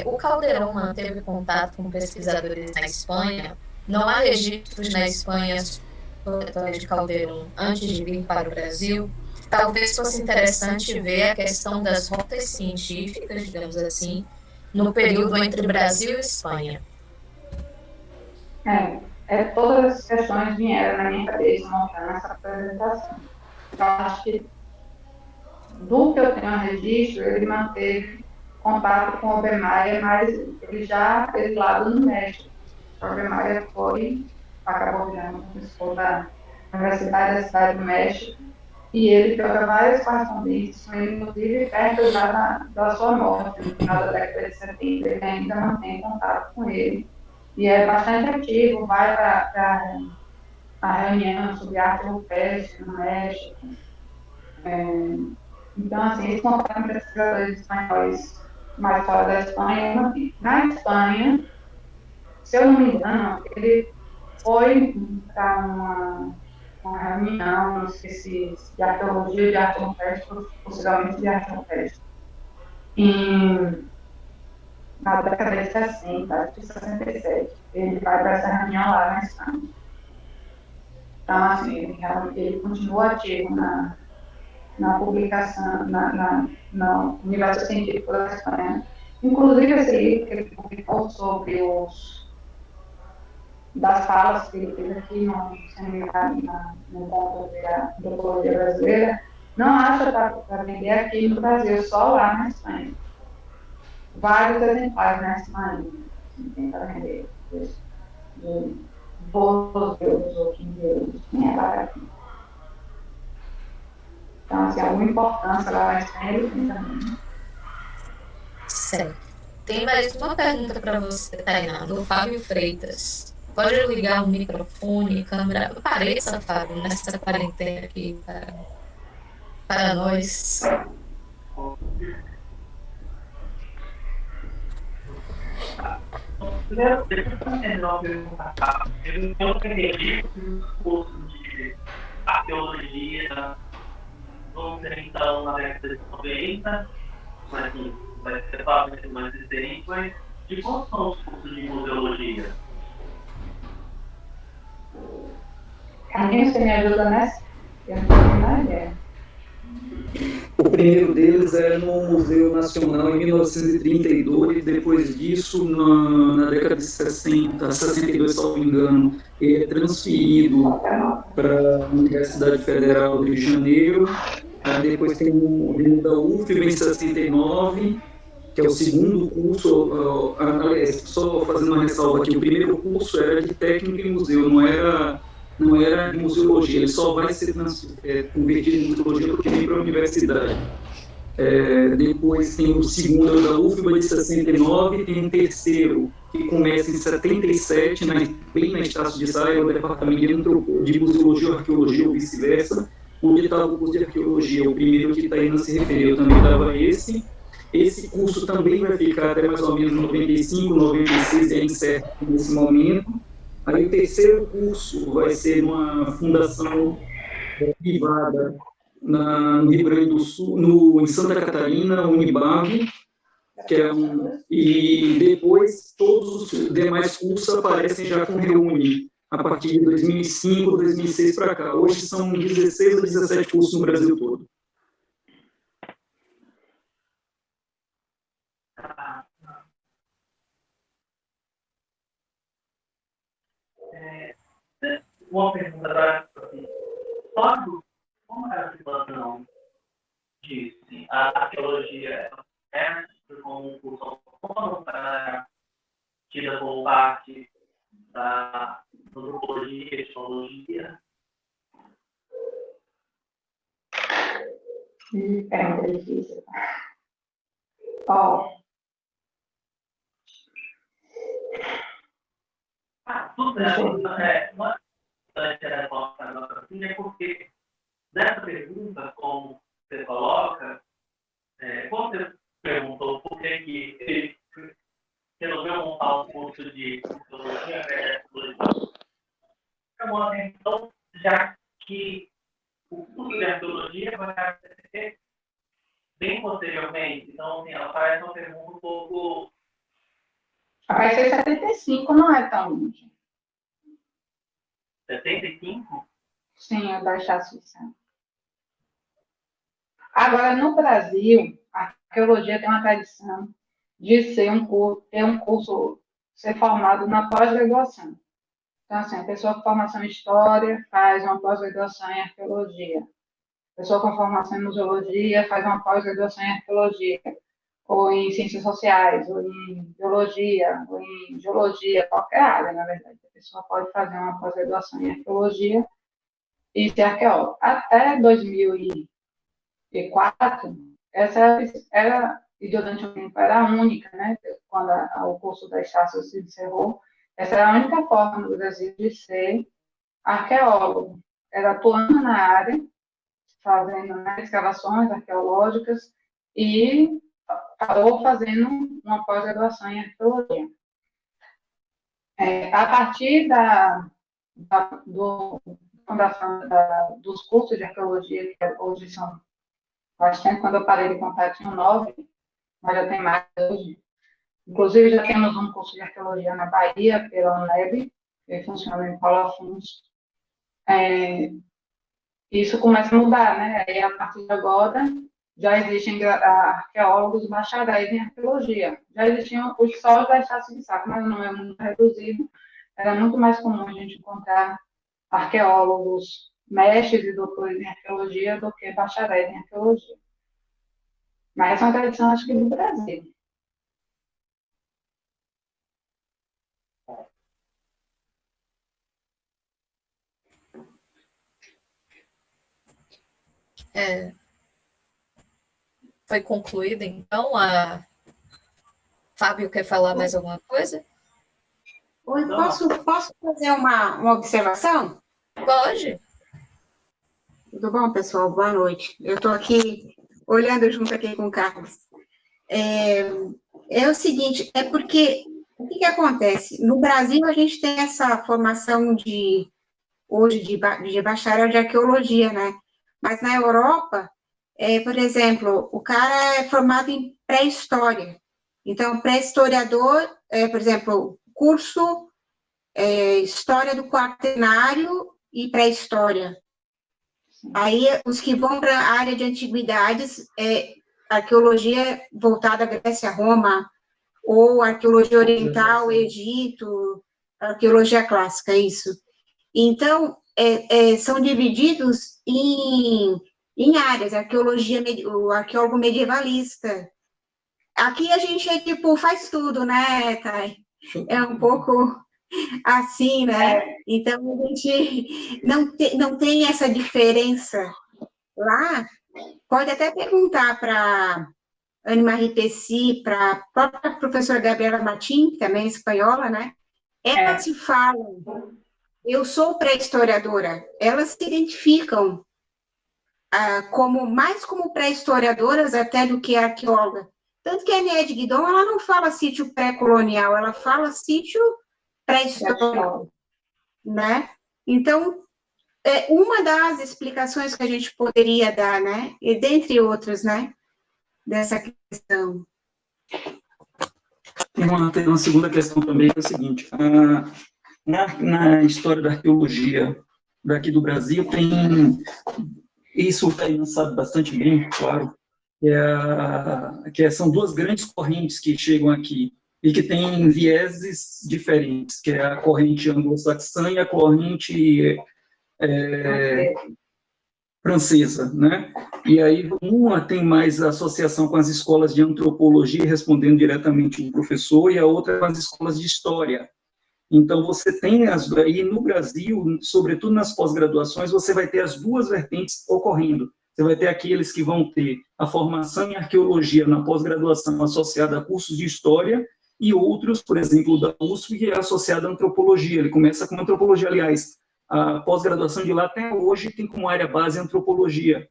o Calderon manteve contato com pesquisadores na Espanha? Não há registros na Espanha sobre de Calderon antes de vir para o Brasil? Talvez fosse interessante ver a questão das rotas científicas, digamos assim, no período entre Brasil e Espanha. Todas as questões vieram na minha cabeça montando essa apresentação. Eu acho que, do que eu tenho registro, ele manteve contato com o Obermaier, mas ele já fez lado no México. O Obermaier acabou virando professor da Universidade da Cidade do México, e ele pega várias correspondências, inclusive perto da sua morte, no final da década de 70, ele ainda mantém contato com ele. E é bastante ativo, vai para a reunião sobre arte rupestre no México. Então, assim, eles contaram pesquisadores espanhóis mais fora da Espanha. Na Espanha, se eu não me engano, ele foi para uma reunião, não sei se de arqueologia, de arte rupestre, possivelmente de arte rupestre, na década de 60, acho que 67. Ele vai para essa reunião lá na Espanha. Então, assim, ele continua ativo na publicação, no universo científico da Espanha. Inclusive, esse livro que ele publicou sobre das falas que ele fez aqui no seminário, no encontro da antropologia brasileira, não acha para vender aqui no Brasil, só lá na Espanha. Vários exemplares na Espanha, tem para vender, de 12 euros ou 15 euros, nem é barato. Então, assim, alguma importância lá na Espanha ele tem também. Certo. Tem mais uma pergunta para você, Tainá, do Fábio Freitas. Pode ligar o microfone, câmera? Apareça, Fábio, nessa quarentena aqui para nós. Primeiro, deixa eu terminar uma pergunta. Eu entendi que os cursos de arqueologia vão ser, então, na década de 90, mas vai ser provavelmente mais diferente, mas de quais são os cursos de museologia? Carlinhos, você me ajuda nessa? Eu não tenho nada ideia. O primeiro deles é no Museu Nacional em 1932, depois disso, na década de 60, 62, se não me engano, ele é transferido para a Universidade Federal do Rio de Janeiro. Depois tem o da UFBA em 69, que é o segundo curso. Aliás, só fazendo uma ressalva aqui, o primeiro curso era de técnica em museu, não era de museologia, ele só vai ser convertido em museologia porque vem para a universidade. Depois tem o segundo da UFBA de 69, tem um terceiro que começa em 77, bem na Estácio de Sá, é o departamento de museologia ou arqueologia ou vice-versa. Onde estava o curso de arqueologia, o primeiro que Tainá se referiu, eu também dava esse. Esse curso também vai ficar até mais ou menos 95, 96, é incerto nesse momento. Aí o terceiro curso vai ser numa fundação privada no Rio Grande do Sul, em Santa Catarina, Unibav, e depois todos os demais cursos aparecem já com Reúne, a partir de 2005, 2006 para cá. Hoje são 16 ou 17 cursos no Brasil todo. Uma pergunta agora, como é a situação disse? A arqueologia é como um curso autônomo para tida como parte da antropologia e etnologia? É difícil. Tudo bem. Uma resposta agora assim é porque nessa pergunta, como você coloca, quando você perguntou por que ele resolveu montar um curso de antropologia, chamou a atenção, já que o curso de arqueologia vai acontecer bem posteriormente. Então, assim, ela parece uma pergunta um pouco... Vai ser 75, não é tão longe. 75? Sim, é da Suíça. Agora, no Brasil, a arqueologia tem uma tradição de ser um curso, ser formado na pós-graduação. Então, assim, a pessoa com formação em História faz uma pós-graduação em Arqueologia. pessoa com formação em museologia faz uma pós-graduação em arqueologia, ou em ciências sociais, ou em biologia, ou em geologia, qualquer área, na verdade. A pessoa pode fazer uma pós-graduação em arqueologia e ser arqueólogo. Até 2004, essa era, e durante um tempo era a única, né? Quando o curso da Estácio se encerrou, essa era a única forma no Brasil de ser arqueólogo. Era atuando na área, fazendo, né, escavações arqueológicas e parou fazendo uma pós-graduação em arqueologia. A partir dos cursos de arqueologia, que hoje são bastante, quando eu parei de contar, tinham 9, mas já tem mais hoje. Inclusive, já temos um curso de arqueologia na Bahia, pela UNEB, que funciona em Paulo Afonso. Isso começa a mudar, né? Aí, a partir de agora, já existem arqueólogos bacharéis em arqueologia. Já existiam os sóis da Estácio de Sá, mas não é muito reduzido. Era muito mais comum a gente encontrar arqueólogos, mestres e doutores em arqueologia do que bacharéis em arqueologia. Mas essa é uma tradição, acho que, do Brasil. Foi concluída, então, Fábio quer falar mais alguma coisa? Oi, posso fazer uma observação? Pode. Tudo bom, pessoal? Boa noite. Eu estou aqui olhando junto aqui com o Carlos. É o seguinte, é porque, o que acontece? No Brasil, a gente tem essa formação hoje de bacharel de arqueologia, né? Mas na Europa, por exemplo, o cara é formado em pré-história. Então, pré-historiador, por exemplo, curso História do Quaternário e Pré-História. Aí, os que vão para a área de antiguidades, arqueologia voltada à Grécia, Roma, ou arqueologia oriental, Egito, arqueologia clássica, isso. Então, são divididos em áreas, o arqueólogo medievalista. Aqui a gente faz tudo, né, Thay? É um pouco assim, né? Então, a gente não tem essa diferença lá. Pode até perguntar para Anne-Marie Pessi, para a própria professora Gabriela Martim, que também é espanhola, né? Elas se falam, eu sou pré-historiadora, elas se identificam mais como pré-historiadoras até do que arqueóloga. Tanto que a Agnès Guidon, ela não fala sítio pré-colonial, ela fala sítio pré-histórico, né? Então, uma das explicações que a gente poderia dar, né? E dentre outras, né? Dessa questão. Tem uma segunda questão também, que é o seguinte, na história da arqueologia daqui do Brasil, tem, isso o Tainan sabe bastante bem, claro, são duas grandes correntes que chegam aqui, e que têm vieses diferentes, que é a corrente anglo-saxã e a corrente francesa, né? E aí uma tem mais associação com as escolas de antropologia, respondendo diretamente o professor, e a outra com as escolas de história. Então, você tem aí no Brasil, sobretudo nas pós-graduações, você vai ter as duas vertentes ocorrendo. Você vai ter aqueles que vão ter a formação em arqueologia na pós-graduação associada a cursos de história, e outros, por exemplo, da USP, que é associada à antropologia. Ele começa com antropologia, aliás, a pós-graduação de lá até hoje tem como área base antropologia,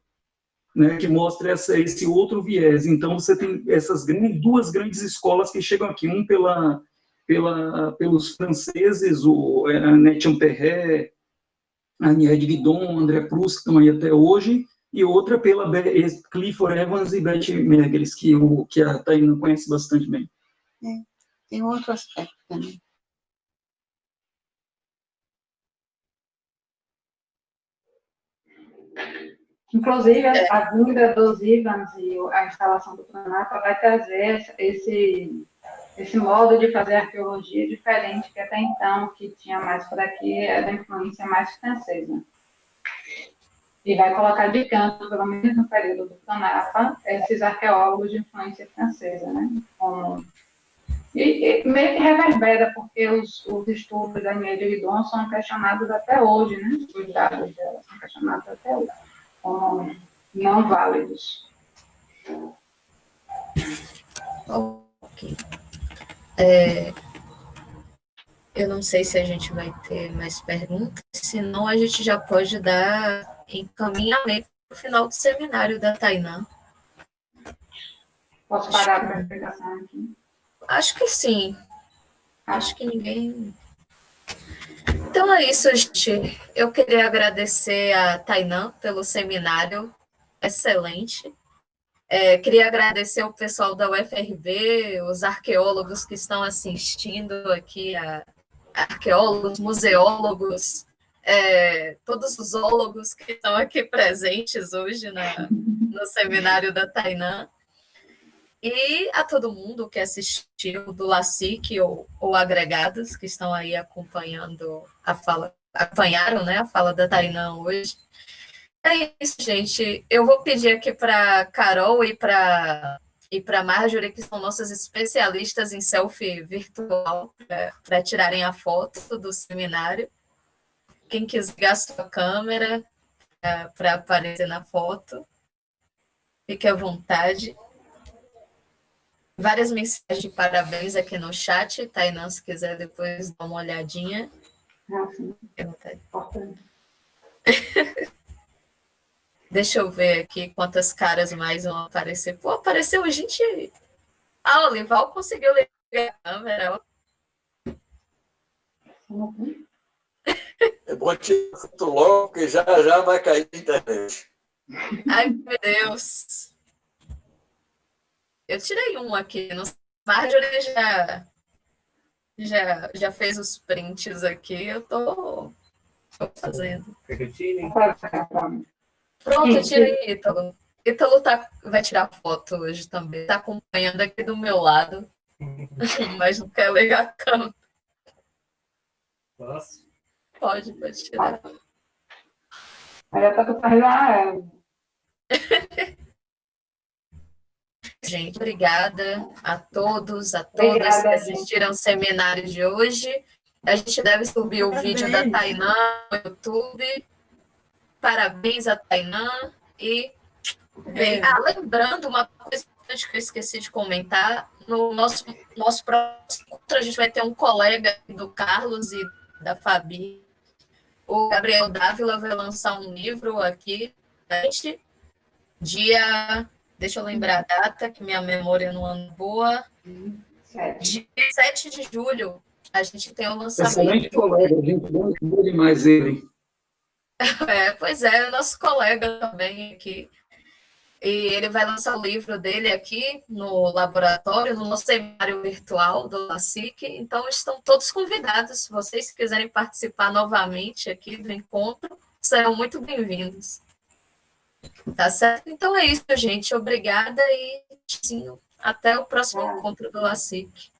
né, que mostra esse outro viés. Então, você tem essas duas grandes escolas que chegam aqui, pelos franceses, o Annette Champerret, Agnès Guidon, André Proust, que estão aí até hoje, e outra pela Clifford Evans e Beth Mergeles, que a Tainá conhece bastante bem. Tem outro aspecto também. Inclusive, a vinda dos Ivans e a instalação do Planapa vai trazer esse modo de fazer arqueologia diferente, que até então, o que tinha mais por aqui era a influência mais francesa. E vai colocar de canto, pelo menos no período do Canapa, esses arqueólogos de influência francesa, né? E meio que reverbera, porque os estudos da Agnès Didon são questionados até hoje, né? Os dados dela são questionados até hoje, como não válidos. Ok. Eu não sei se a gente vai ter mais perguntas, senão a gente já pode dar encaminhamento para o final do seminário da Tainá. Posso parar a apresentação aqui? Acho que sim. Acho que ninguém... Então é isso, gente. Eu queria agradecer a Tainá pelo seminário excelente. Queria agradecer ao pessoal da UFRB, os arqueólogos que estão assistindo aqui, arqueólogos, museólogos, todos os zoólogos que estão aqui presentes hoje no seminário da Tainá. E a todo mundo que assistiu do LACIC ou agregados, que estão aí acompanhando acompanharam, né, a fala da Tainá hoje. É isso, gente. Eu vou pedir aqui para Carol e para Marjorie, que são nossas especialistas em selfie virtual, para tirarem a foto do seminário. Quem quiser ligar a sua câmera para aparecer na foto, fique à vontade. Várias mensagens de parabéns aqui no chat, Tainá, se quiser depois dar uma olhadinha. Deixa eu ver aqui quantas caras mais vão aparecer. Pô, apareceu gente... Ah, o Olival conseguiu ligar a câmera. É bom tirar foto logo, porque já já vai cair na internet. Ai, meu Deus. Eu tirei um aqui. Marjorie já fez os prints aqui. Eu tô fazendo. Pronto, eu tirei Ítalo. Ítalo vai tirar foto hoje também. Está acompanhando aqui do meu lado. Mas não quer ligar a câmera. Posso? Pode tirar. Aí tá com a Gente, obrigada a todas que assistiram ao seminário de hoje. A gente deve subir o vídeo da Tainá no YouTube. Parabéns a Tainá. E lembrando uma coisa que eu esqueci de comentar, no nosso próximo encontro a gente vai ter um colega do Carlos e da Fabi. O Gabriel Dávila vai lançar um livro aqui. Deixa eu lembrar a data, que minha memória não anda boa. Dia 7 de julho, a gente tem o lançamento. Excelente colega, gente boa demais ele. Pois é, nosso colega também aqui. E ele vai lançar o livro dele aqui no laboratório, no nosso seminário virtual do LACIC. Então, estão todos convidados. Se vocês quiserem participar novamente aqui do encontro, serão muito bem-vindos. Tá certo? Então é isso, gente. Obrigada e sim, até o próximo encontro do LACIC.